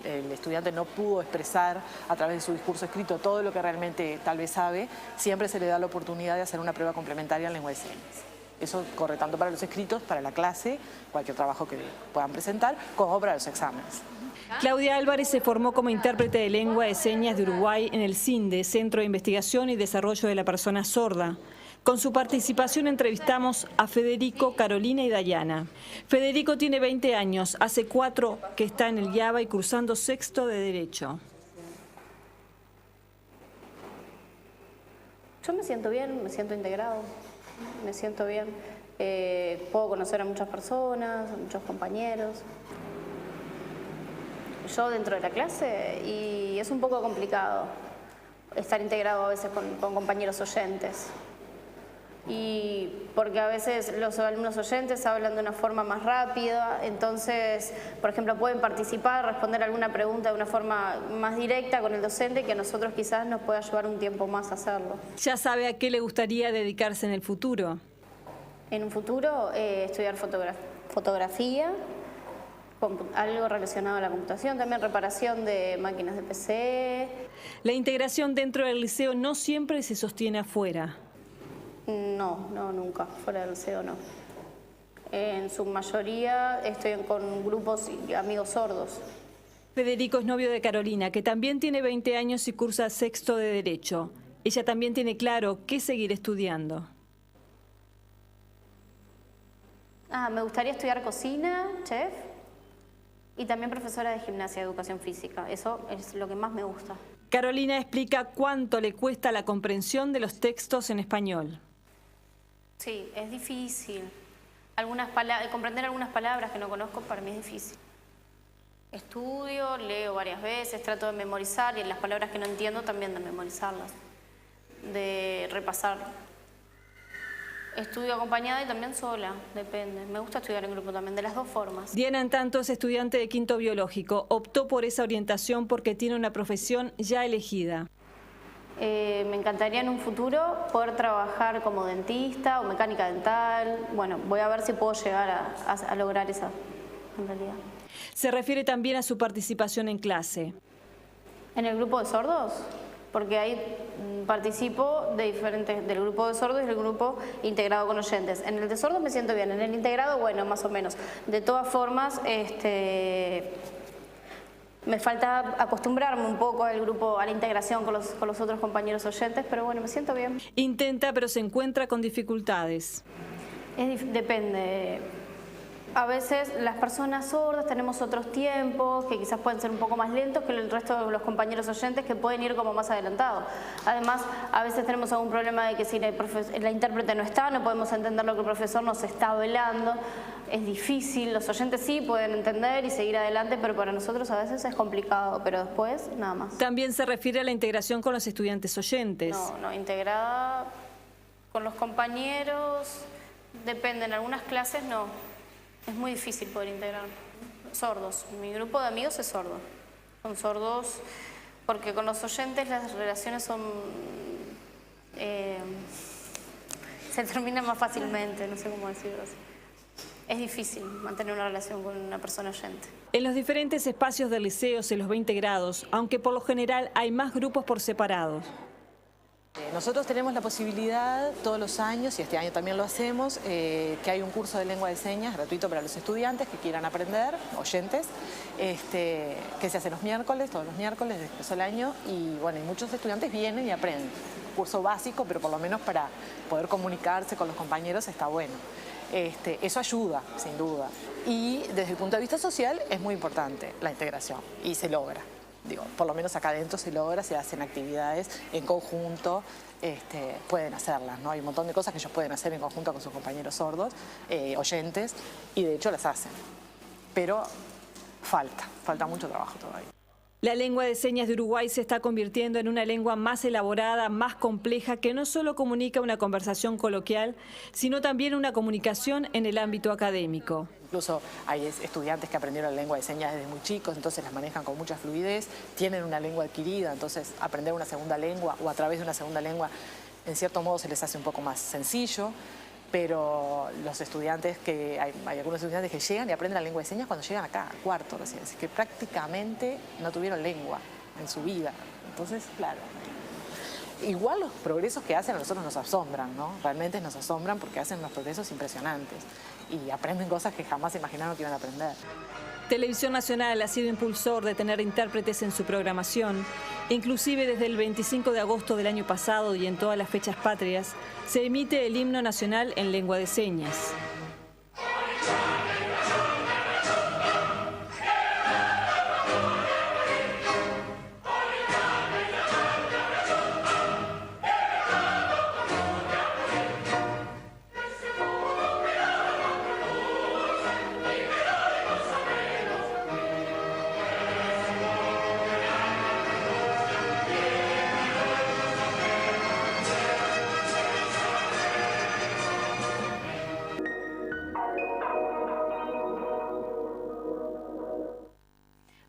el estudiante no pudo expresar a través de su discurso escrito todo lo que realmente tal vez sabe, siempre se le da la oportunidad de hacer una prueba complementaria en lengua de señas. Eso corre tanto para los escritos, para la clase, cualquier trabajo que puedan presentar, como para los exámenes. Claudia Álvarez se formó como intérprete de lengua de señas de Uruguay en el CINDE, Centro de Investigación y Desarrollo de la Persona Sorda. Con su participación entrevistamos a Federico, Carolina y Dayana. Federico tiene 20 años, hace 4 que está en el IABA y cursando sexto de Derecho. Yo me siento bien, me siento integrado, me siento bien. Puedo conocer a muchas personas, a muchos compañeros. Yo dentro de la clase, y es un poco complicado estar integrado a veces con compañeros oyentes. Y porque a veces los alumnos oyentes hablan de una forma más rápida, entonces, por ejemplo, pueden participar, responder alguna pregunta de una forma más directa con el docente, que a nosotros quizás nos pueda llevar un tiempo más a hacerlo. ¿Ya sabe a qué le gustaría dedicarse en el futuro? En un futuro, estudiar fotografía, algo relacionado a la computación, también reparación de máquinas de PC. La integración dentro del liceo no siempre se sostiene afuera. No, nunca, fuera del liceo no. En su mayoría estoy con grupos y amigos sordos. Federico es novio de Carolina, que también tiene 20 años y cursa sexto de Derecho. Ella también tiene claro qué seguir estudiando. Me gustaría estudiar cocina, chef, y también profesora de gimnasia, de educación física. Eso es lo que más me gusta. Carolina explica cuánto le cuesta la comprensión de los textos en español. Sí, es difícil. Comprender algunas palabras que no conozco para mí es difícil. Estudio, leo varias veces, trato de memorizar, y en las palabras que no entiendo también de memorizarlas, de repasar. Estudio acompañada y también sola, depende. Me gusta estudiar en grupo también, de las dos formas. Diana, en tanto, es estudiante de quinto biológico. Optó por esa orientación porque tiene una profesión ya elegida. Me encantaría en un futuro poder trabajar como dentista o mecánica dental. Bueno, voy a ver si puedo llegar a lograr eso, en realidad. Se refiere también a su participación en clase. ¿En el grupo de sordos? Porque ahí participo del grupo de sordos y del grupo integrado con oyentes. En el de sordos me siento bien, en el integrado, bueno, más o menos. De todas formas, me falta acostumbrarme un poco al grupo, a la integración con los otros compañeros oyentes, pero bueno, me siento bien. Intenta, pero se encuentra con dificultades. Depende. A veces las personas sordas tenemos otros tiempos que quizás pueden ser un poco más lentos que el resto de los compañeros oyentes, que pueden ir como más adelantados. Además, a veces tenemos algún problema de que si la intérprete no está, no podemos entender lo que el profesor nos está hablando. Es difícil, los oyentes sí pueden entender y seguir adelante, pero para nosotros a veces es complicado, pero después nada más. También se refiere a la integración con los estudiantes oyentes. No, integrada con los compañeros, depende, en algunas clases no. Es muy difícil poder integrar. Sordos. Mi grupo de amigos es sordo. Son sordos porque con los oyentes las relaciones son... se terminan más fácilmente, no sé cómo decirlo así. Es difícil mantener una relación con una persona oyente. En los diferentes espacios del liceo se los ve integrados, aunque por lo general hay más grupos por separados. Nosotros tenemos la posibilidad todos los años, y este año también lo hacemos, que hay un curso de lengua de señas gratuito para los estudiantes que quieran aprender, oyentes, que se hace los miércoles, todos los miércoles desde que empezó el año, y bueno, y muchos estudiantes vienen y aprenden. Curso básico, pero por lo menos para poder comunicarse con los compañeros está bueno. Eso ayuda, sin duda. Y desde el punto de vista social es muy importante la integración, y se logra. Digo, por lo menos acá adentro se logra, se hacen actividades en conjunto, pueden hacerlas, ¿no? Hay un montón de cosas que ellos pueden hacer en conjunto con sus compañeros sordos, oyentes, y de hecho las hacen. Pero falta mucho trabajo todavía. La lengua de señas de Uruguay se está convirtiendo en una lengua más elaborada, más compleja, que no solo comunica una conversación coloquial, sino también una comunicación en el ámbito académico. Incluso hay estudiantes que aprendieron la lengua de señas desde muy chicos, entonces las manejan con mucha fluidez, tienen una lengua adquirida, entonces aprender una segunda lengua o a través de una segunda lengua, en cierto modo se les hace un poco más sencillo. Pero los estudiantes, hay algunos estudiantes que llegan y aprenden la lengua de señas cuando llegan acá, al cuarto recién, es que prácticamente no tuvieron lengua en su vida. Entonces, claro, igual los progresos que hacen a nosotros nos asombran, ¿no? Realmente nos asombran porque hacen unos progresos impresionantes y aprenden cosas que jamás imaginaron que iban a aprender. Televisión Nacional ha sido impulsor de tener intérpretes en su programación. Inclusive desde el 25 de agosto del año pasado y en todas las fechas patrias, se emite el himno nacional en lengua de señas.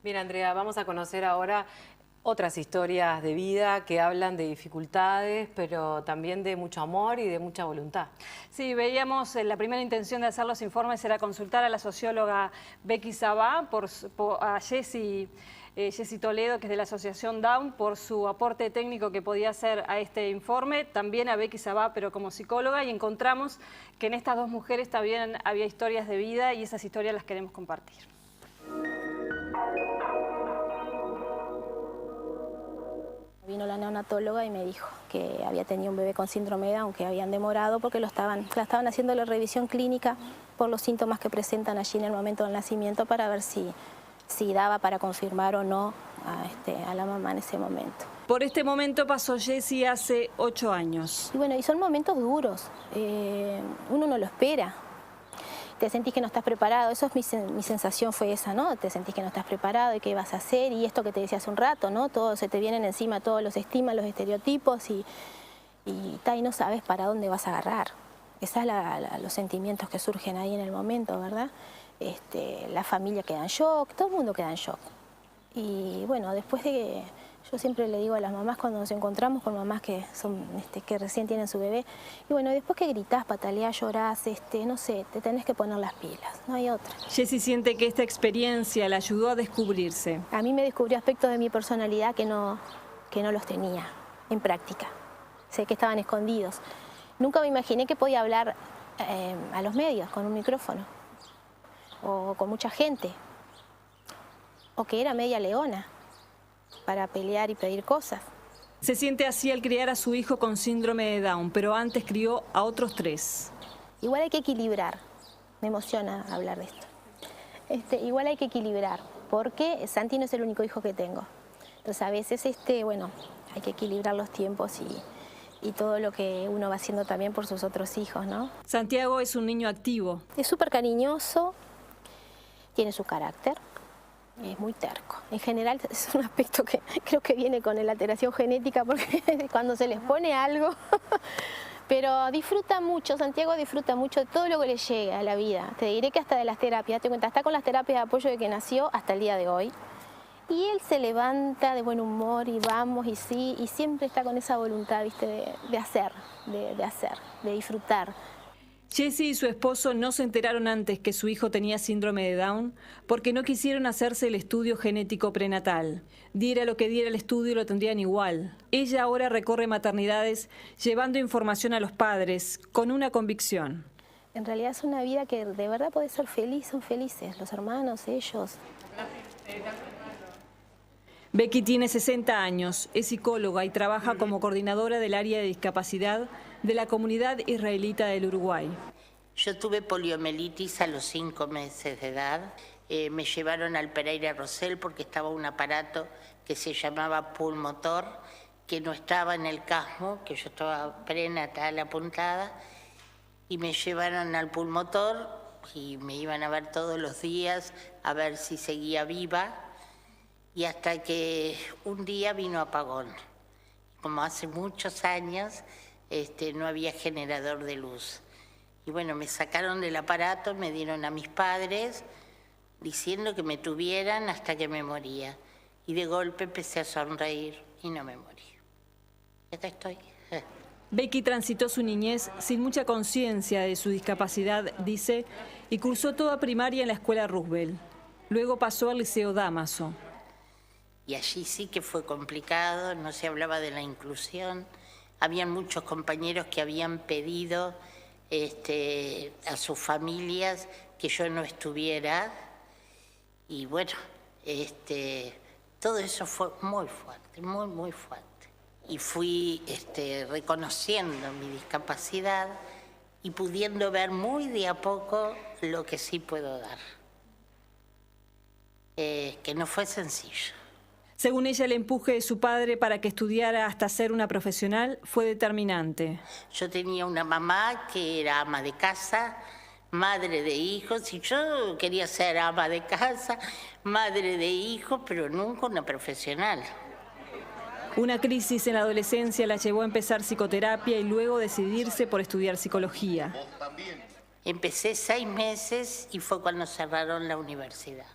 Bien, Andrea, vamos a conocer ahora otras historias de vida que hablan de dificultades, pero también de mucho amor y de mucha voluntad. Sí, veíamos la primera intención de hacer los informes era consultar a la socióloga Becky Sabá, a Jessy Toledo, que es de la Asociación Down, por su aporte técnico que podía hacer a este informe, también a Becky Sabá, pero como psicóloga, y encontramos que en estas dos mujeres también había historias de vida y esas historias las queremos compartir. Vino la neonatóloga y me dijo que había tenido un bebé con síndrome de Down, que habían demorado porque la estaban haciendo la revisión clínica por los síntomas que presentan allí en el momento del nacimiento para ver si daba para confirmar o no a la mamá en ese momento. Por este momento pasó Jessy hace 8 años. Y bueno, y son momentos duros, uno no lo espera. Te sentís que no estás preparado, eso es mi sensación fue esa, ¿no? Te sentís que no estás preparado y qué vas a hacer y esto que te decía hace un rato, ¿no? Todo se te vienen encima, todos los estigmas, los estereotipos y no sabes para dónde vas a agarrar. Esos son los sentimientos que surgen ahí en el momento, ¿verdad? La familia queda en shock, todo el mundo queda en shock. Y bueno, después de que yo siempre le digo a las mamás cuando nos encontramos con mamás que que recién tienen su bebé, y bueno, después que gritás, pataleás, llorás, no sé, te tenés que poner las pilas, no hay otra. Jessy siente que esta experiencia la ayudó a descubrirse. A mí me descubrió aspectos de mi personalidad que no los tenía en práctica. Sé que estaban escondidos. Nunca me imaginé que podía hablar a los medios con un micrófono, o con mucha gente, o que era media leona para pelear y pedir cosas. Se siente así al criar a su hijo con síndrome de Down, pero antes crió a otros 3. Igual hay que equilibrar, me emociona hablar de esto. Igual hay que equilibrar, porque Santi no es el único hijo que tengo. Entonces a veces, bueno, hay que equilibrar los tiempos y todo lo que uno va haciendo también por sus otros hijos, ¿no? Santiago es un niño activo. Es súper cariñoso, tiene su carácter. Es muy terco. En general es un aspecto que creo que viene con la alteración genética porque cuando se les pone algo, pero disfruta mucho, Santiago disfruta mucho de todo lo que le llega a la vida. Te diré que hasta de las terapias, te cuenta, está con las terapias de apoyo de que nació hasta el día de hoy. Y él se levanta de buen humor y vamos y sí, y siempre está con esa voluntad, ¿viste? de hacer, de disfrutar. Jessy y su esposo no se enteraron antes que su hijo tenía síndrome de Down porque no quisieron hacerse el estudio genético prenatal. Diera lo que diera el estudio, lo tendrían igual. Ella ahora recorre maternidades llevando información a los padres con una convicción. En realidad es una vida que de verdad puede ser feliz, son felices, los hermanos, ellos. Becky tiene 60 años, es psicóloga y trabaja como coordinadora del área de discapacidad de la comunidad israelita del Uruguay. Yo tuve poliomielitis a los 5 meses de edad. Me llevaron al Pereira Rosell porque estaba un aparato que se llamaba pulmotor, que no estaba en el casmo, que yo estaba prenatal apuntada, y me llevaron al pulmotor y me iban a ver todos los días a ver si seguía viva. Y hasta que un día vino apagón. Como hace muchos años no había generador de luz. Y bueno, me sacaron del aparato, me dieron a mis padres, diciendo que me tuvieran hasta que me moría. Y de golpe empecé a sonreír y no me morí. Acá estoy. Becky transitó su niñez sin mucha conciencia de su discapacidad, dice, y cursó toda primaria en la escuela Roosevelt. Luego pasó al Liceo Dámaso. Y allí sí que fue complicado, no se hablaba de la inclusión. habían muchos compañeros que habían pedido a sus familias que yo no estuviera. Y bueno, todo eso fue muy fuerte, muy, muy fuerte. Y fui reconociendo mi discapacidad y pudiendo ver muy de a poco lo que sí puedo dar. Que no fue sencillo. Según ella, el empuje de su padre para que estudiara hasta ser una profesional fue determinante. Yo tenía una mamá que era ama de casa, madre de hijos, y yo quería ser ama de casa, madre de hijos, pero nunca una profesional. Una crisis en la adolescencia la llevó a empezar psicoterapia y luego decidirse por estudiar psicología. Empecé 6 meses y fue cuando cerraron la universidad.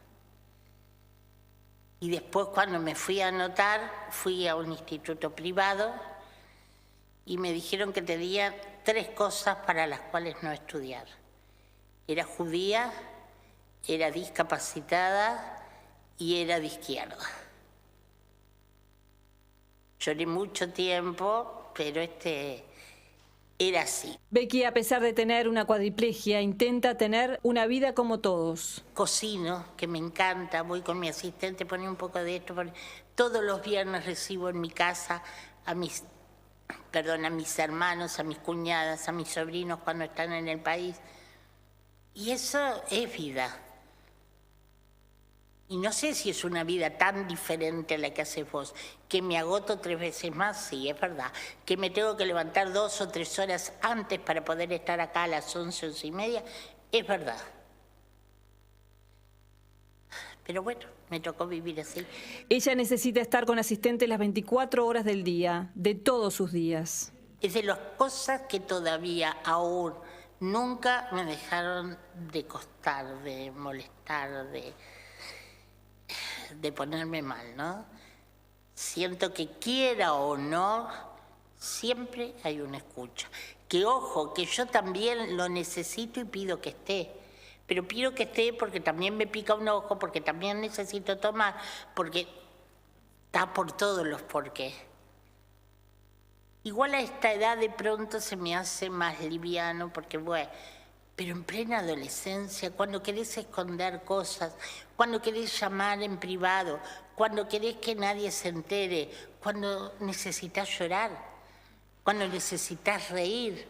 Y después, cuando me fui a anotar, fui a un instituto privado y me dijeron que tenía 3 cosas para las cuales no estudiar. Era judía, era discapacitada y era de izquierda. Lloré mucho tiempo, pero era así. Becky, a pesar de tener una cuadriplegia, intenta tener una vida como todos. Cocino, que me encanta, voy con mi asistente, pone un poco de esto. Todos los viernes recibo en mi casa a mis hermanos, a mis cuñadas, a mis sobrinos cuando están en el país. Y eso es vida. Y no sé si es una vida tan diferente a la que haces vos. Que me agoto 3 veces más, sí, es verdad. Que me tengo que levantar 2 o 3 horas antes para poder estar acá a las 11, 11 y media, es verdad. Pero bueno, me tocó vivir así. Ella necesita estar con asistentes las 24 horas del día, de todos sus días. Es de las cosas que todavía aún nunca me dejaron de costar, de molestar, de ponerme mal, ¿no? Siento que quiera o no, siempre hay una escucha. Que ojo, que yo también lo necesito y pido que esté. Pero pido que esté porque también me pica un ojo, porque también necesito tomar, porque está por todos los porqués. Igual a esta edad de pronto se me hace más liviano, porque bueno, pero en plena adolescencia, cuando querés esconder cosas, cuando querés llamar en privado, cuando querés que nadie se entere, cuando necesitas llorar, cuando necesitas reír.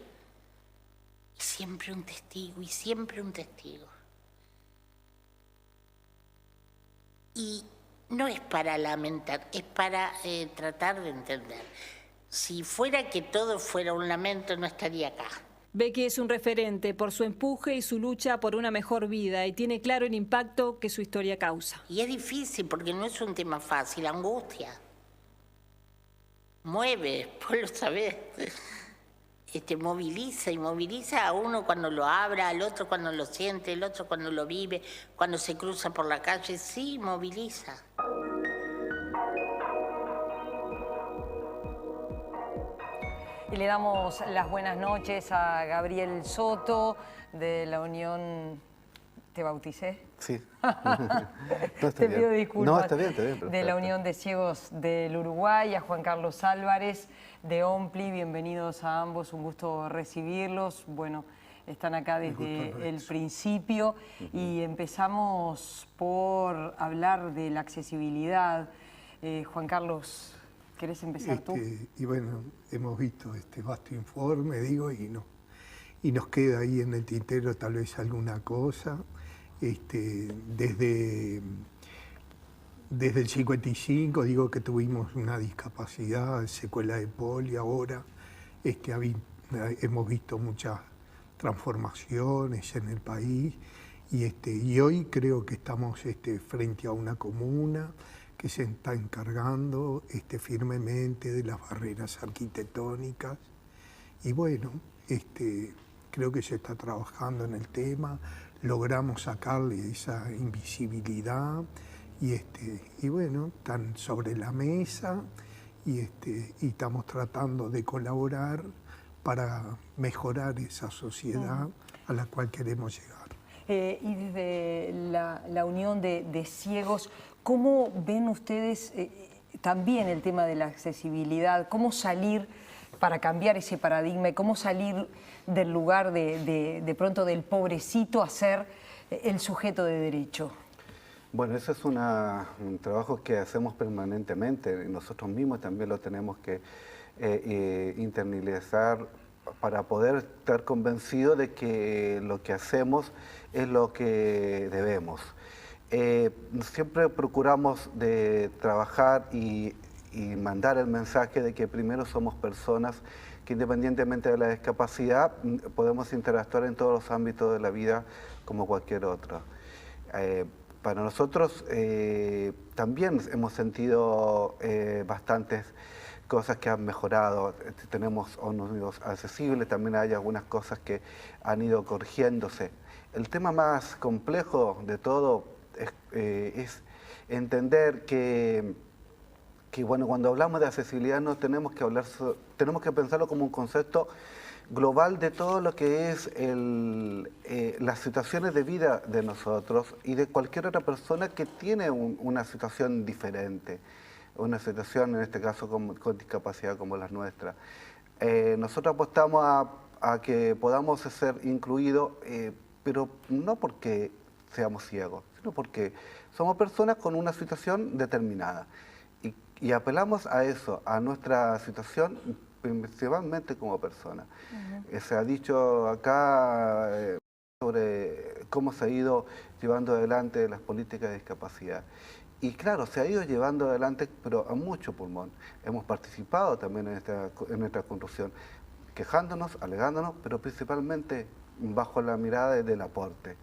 Y siempre un testigo, y siempre un testigo. Y no es para lamentar, es para tratar de entender. Si fuera que todo fuera un lamento, no estaría acá. Becky es un referente por su empuje y su lucha por una mejor vida y tiene claro el impacto que su historia causa. Y es difícil porque no es un tema fácil, angustia. Mueve, vos lo sabés. Moviliza y moviliza a uno cuando lo abra, al otro cuando lo siente, el otro cuando lo vive, cuando se cruza por la calle, sí, moviliza. Y le damos las buenas noches a Gabriel Soto de la Unión... ¿Te bauticé? Sí. No, Te pido disculpas. No, está bien, perfecto. De la Unión de Ciegos del Uruguay, a Juan Carlos Álvarez de OMPLI. Bienvenidos a ambos, un gusto recibirlos. Bueno, están acá desde el principio y empezamos por hablar de la accesibilidad. Juan Carlos, ¿querés empezar tú? Y bueno, hemos visto este vasto informe, digo, y nos queda ahí en el tintero tal vez alguna cosa. Desde el 55, digo que tuvimos una discapacidad, secuela de polio, ahora hemos visto muchas transformaciones en el país y hoy creo que estamos frente a una comuna que se está encargando firmemente de las barreras arquitectónicas y bueno, creo que se está trabajando en el tema, logramos sacarle esa invisibilidad y bueno, están sobre la mesa y estamos tratando de colaborar para mejorar esa sociedad a la cual queremos llegar. Y desde la Unión de Ciegos, ¿cómo ven ustedes también el tema de la accesibilidad? ¿Cómo salir para cambiar ese paradigma y cómo salir del lugar de pronto del pobrecito a ser el sujeto de derecho? Bueno, ese es un trabajo que hacemos permanentemente y nosotros mismos también lo tenemos que internalizar para poder estar convencidos de que lo que hacemos es lo que debemos. Siempre procuramos de trabajar y mandar el mensaje de que primero somos personas que independientemente de la discapacidad podemos interactuar en todos los ámbitos de la vida como cualquier otro. Para nosotros también hemos sentido bastantes cosas que han mejorado. Tenemos ómnibus accesibles, también hay algunas cosas que han ido corrigiéndose. El tema más complejo de todo es entender que bueno, cuando hablamos de accesibilidad no tenemos que pensarlo como un concepto global de todo lo que es las situaciones de vida de nosotros y de cualquier otra persona que tiene una situación diferente, una situación en este caso con discapacidad como la nuestra. Nosotros apostamos a que podamos ser incluidos, pero no porque seamos ciegos, sino porque somos personas con una situación determinada. Y apelamos a eso, a nuestra situación, principalmente como persona. Se ha dicho acá sobre cómo se ha ido llevando adelante las políticas de discapacidad. Y claro, se ha ido llevando adelante, pero a mucho pulmón. Hemos participado también en esta construcción, quejándonos, alegándonos, pero principalmente bajo la mirada del aporte.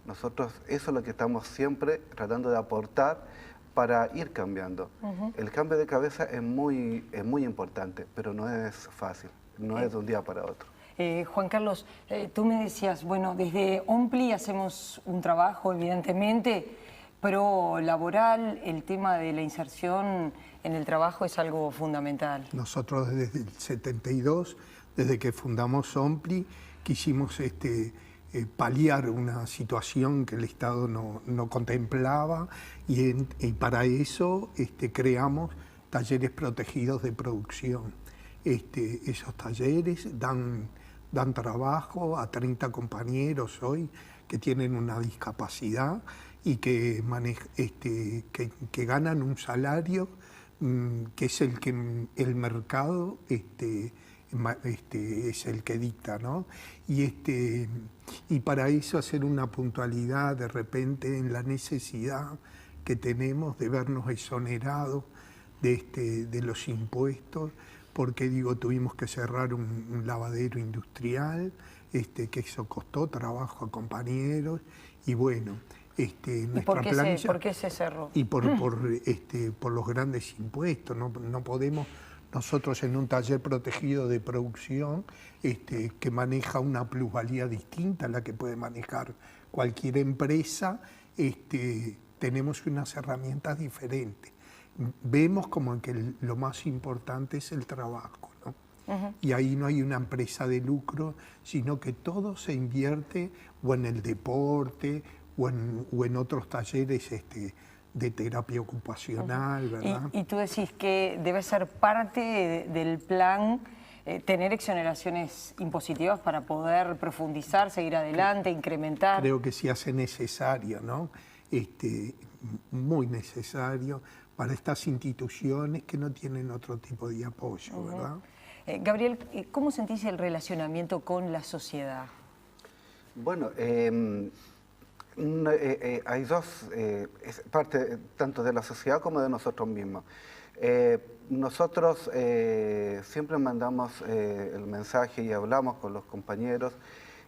Nosotros eso es lo que estamos siempre tratando de aportar para ir cambiando. El cambio de cabeza es muy importante, pero no es fácil, no es de un día para otro. Juan Carlos, tú me decías, bueno, desde OMPLI hacemos un trabajo, evidentemente, pro laboral, el tema de la inserción en el trabajo es algo fundamental. Nosotros desde el 72, desde que fundamos OMPLI, quisimos paliar una situación que el Estado no contemplaba y para eso creamos talleres protegidos de producción. Esos talleres dan trabajo a 30 compañeros hoy que tienen una discapacidad y que ganan un salario que es el que el mercado es el que dicta, ¿no? Y para eso hacer una puntualidad de repente en la necesidad que tenemos de vernos exonerados de los impuestos, porque tuvimos que cerrar un lavadero industrial, que eso costó trabajo a compañeros, y bueno, ¿Por qué se cerró? Y por los grandes impuestos, no podemos. Nosotros en un taller protegido de producción que maneja una plusvalía distinta a la que puede manejar cualquier empresa, tenemos unas herramientas diferentes. Vemos como que lo más importante es el trabajo, ¿no? Y ahí no hay una empresa de lucro, sino que todo se invierte o en el deporte o en otros talleres de terapia ocupacional, ¿verdad? Y tú decís que debe ser parte del plan tener exoneraciones impositivas para poder profundizar, seguir adelante, incrementar. Creo que sí hace necesario, ¿no? Muy necesario para estas instituciones que no tienen otro tipo de apoyo, ¿verdad? Gabriel, ¿cómo sentís el relacionamiento con la sociedad? Bueno, hay dos, es parte tanto de la sociedad como de nosotros mismos. Nosotros siempre mandamos el mensaje y hablamos con los compañeros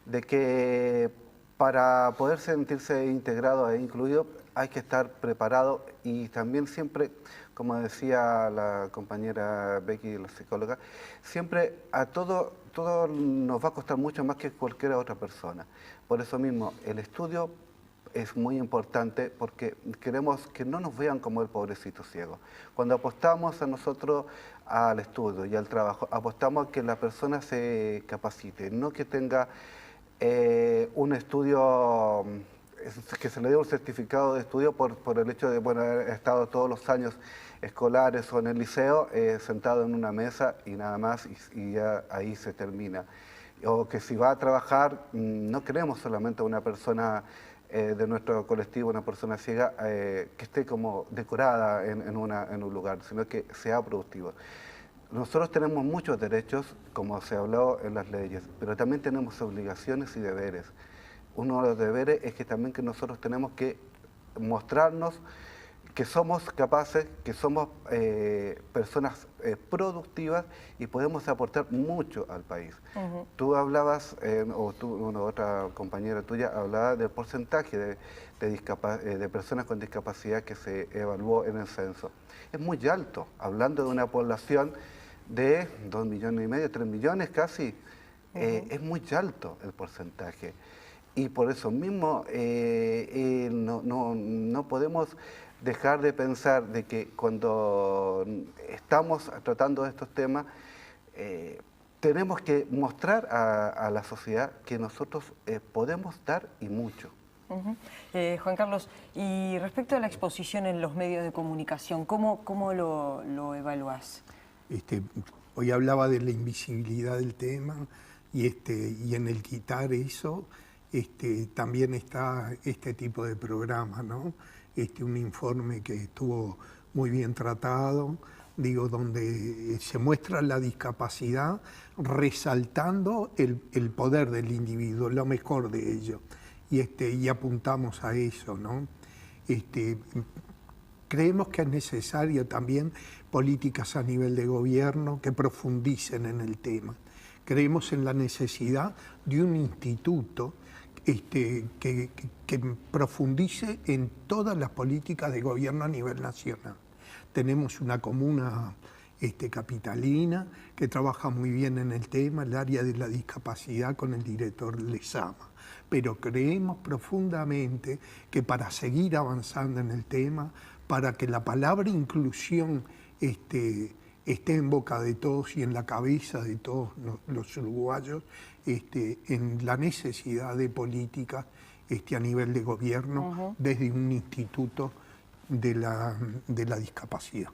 de que para poder sentirse integrado e incluido hay que estar preparado y también siempre, como decía la compañera Becky, la psicóloga, siempre a todo nos va a costar mucho más que cualquier otra persona. Por eso mismo, el estudio es muy importante porque queremos que no nos vean como el pobrecito ciego. Cuando apostamos a nosotros al estudio y al trabajo, apostamos a que la persona se capacite, no que tenga un estudio que se le dio un certificado de estudio por el hecho de haber estado todos los años escolares o en el liceo sentado en una mesa y nada más, y ya ahí se termina. O que si va a trabajar, no queremos solamente una persona de nuestro colectivo, una persona ciega que esté como decorada en un lugar, sino que sea productivo. Nosotros tenemos muchos derechos, como se habló en las leyes, pero también tenemos obligaciones y deberes. Uno de los deberes es que también que nosotros tenemos que mostrarnos que somos capaces, que somos personas productivas y podemos aportar mucho al país. Tú hablabas, otra compañera tuya hablaba del porcentaje de personas con discapacidad que se evaluó en el censo. Es muy alto, hablando de una población de 2,5 millones, 3 millones casi, es muy alto el porcentaje. Y por eso mismo no podemos dejar de pensar de que cuando estamos tratando de estos temas, tenemos que mostrar a la sociedad que nosotros podemos dar y mucho. Juan Carlos, y respecto a la exposición en los medios de comunicación, ¿cómo lo evaluás? Hoy hablaba de la invisibilidad del tema y en el quitar eso también está este tipo de programa, ¿no? Un informe que estuvo muy bien tratado, donde se muestra la discapacidad resaltando el poder del individuo, lo mejor de ello, y apuntamos a eso, ¿no? Creemos que es necesario también políticas a nivel de gobierno que profundicen en el tema. Creemos en la necesidad de un instituto que profundice en todas las políticas de gobierno a nivel nacional. Tenemos una comuna capitalina que trabaja muy bien en el tema, el área de la discapacidad con el director Lezama. Pero creemos profundamente que para seguir avanzando en el tema, para que la palabra inclusión esté en boca de todos y en la cabeza de todos los uruguayos, en la necesidad de políticas a nivel de gobierno desde un instituto de la discapacidad.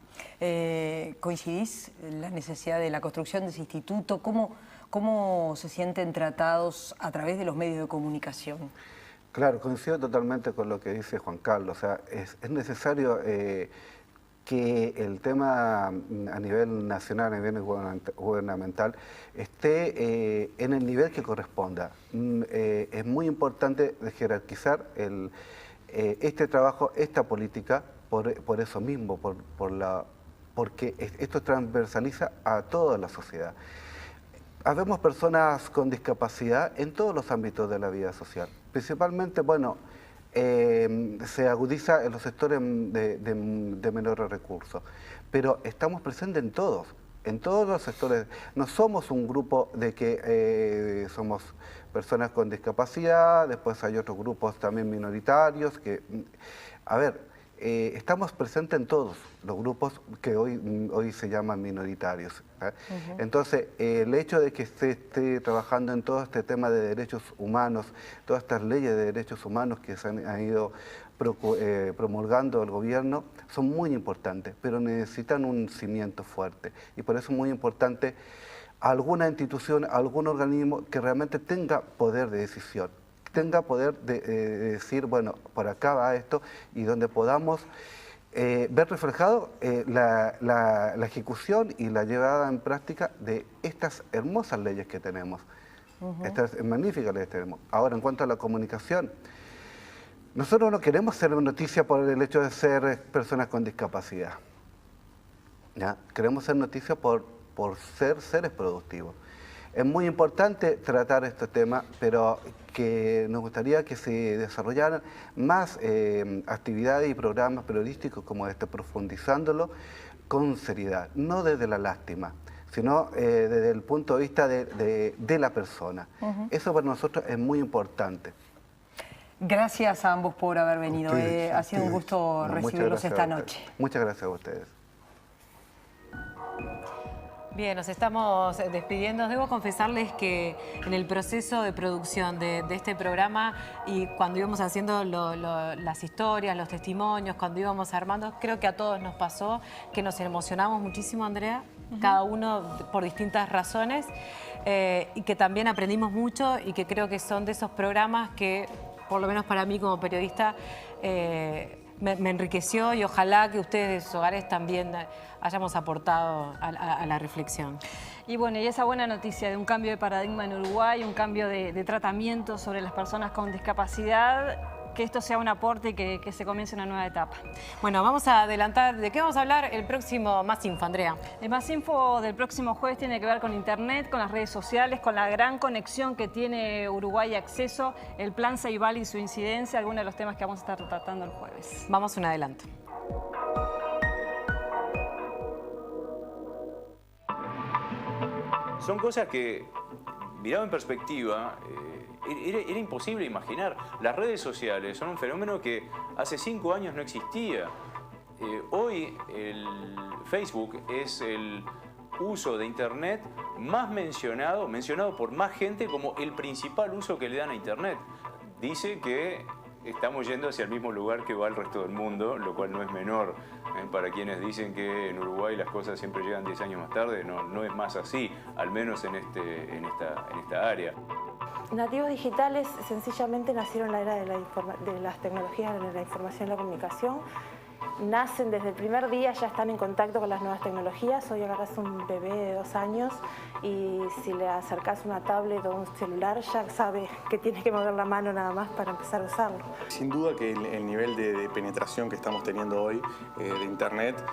¿Coincidís en la necesidad de la construcción de ese instituto? ¿Cómo se sienten tratados a través de los medios de comunicación? Claro, coincido totalmente con lo que dice Juan Carlos. O sea, es necesario que el tema a nivel nacional, a nivel gubernamental, esté en el nivel que corresponda. Es muy importante jerarquizar este trabajo, esta política, por eso mismo, porque esto transversaliza a toda la sociedad. Habemos personas con discapacidad en todos los ámbitos de la vida social. Principalmente, se agudiza en los sectores de menores recursos, pero estamos presentes en todos los sectores. No somos un grupo de que somos personas con discapacidad, después hay otros grupos también minoritarios que, estamos presentes en todos los grupos que hoy se llaman minoritarios. Entonces, el hecho de que se esté trabajando en todo este tema de derechos humanos, todas estas leyes de derechos humanos que se han ido promulgando el gobierno, son muy importantes, pero necesitan un cimiento fuerte. Y por eso es muy importante alguna institución, algún organismo que realmente tenga poder de decisión, tenga poder de decir, por acá va esto, y donde podamos ver reflejado la ejecución y la llevada en práctica de estas hermosas leyes que tenemos, estas magníficas leyes que tenemos. Ahora, en cuanto a la comunicación, nosotros no queremos ser noticia por el hecho de ser personas con discapacidad, ¿ya? Queremos ser noticia por ser seres productivos. Es muy importante tratar este tema, pero que nos gustaría que se desarrollaran más actividades y programas periodísticos como profundizándolo con seriedad, no desde la lástima, sino desde el punto de vista de la persona. Eso para nosotros es muy importante. Gracias a ambos por haber venido. Ha sido un gusto recibirlos esta noche. Muchas gracias a ustedes. Bien, nos estamos despidiendo. Debo confesarles que en el proceso de producción de este programa y cuando íbamos haciendo las historias, los testimonios, cuando íbamos armando, creo que a todos nos pasó que nos emocionamos muchísimo, Andrea, cada uno por distintas razones, y que también aprendimos mucho y que creo que son de esos programas que, por lo menos para mí como periodista, me enriqueció, y ojalá que ustedes de sus hogares también hayamos aportado a la reflexión. Y bueno, y esa buena noticia de un cambio de paradigma en Uruguay, un cambio de tratamiento sobre las personas con discapacidad, que esto sea un aporte y que se comience una nueva etapa. Bueno, vamos a adelantar. ¿De qué vamos a hablar el próximo Más Info, Andrea? El Más Info del próximo jueves tiene que ver con Internet, con las redes sociales, con la gran conexión que tiene Uruguay Acceso, el plan Ceibal y su incidencia, algunos de los temas que vamos a estar tratando el jueves. Vamos a un adelanto. Son cosas que, mirado en perspectiva, era imposible imaginar. Las redes sociales son un fenómeno que hace 5 años no existía. Hoy el Facebook es el uso de Internet más mencionado por más gente como el principal uso que le dan a Internet. Dice que estamos yendo hacia el mismo lugar que va el resto del mundo, lo cual no es menor. Para quienes dicen que en Uruguay las cosas siempre llegan 10 años más tarde, no es más así, al menos en esta área. Nativos digitales sencillamente nacieron en la era de las tecnologías de la información y la comunicación. Nacen desde el primer día, ya están en contacto con las nuevas tecnologías. Hoy agarras un bebé de 2 años y si le acercas una tablet o un celular ya sabe que tiene que mover la mano nada más para empezar a usarlo. Sin duda que el nivel de penetración que estamos teniendo hoy de Internet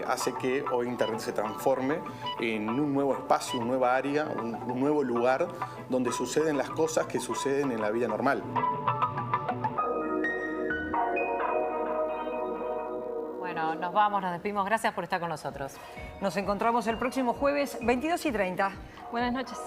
hace que hoy Internet se transforme en un nuevo espacio, una nueva área, un nuevo lugar donde suceden las cosas que suceden en la vida normal. Bueno, nos vamos, nos despedimos. Gracias por estar con nosotros. Nos encontramos el próximo jueves, 22:30. Buenas noches.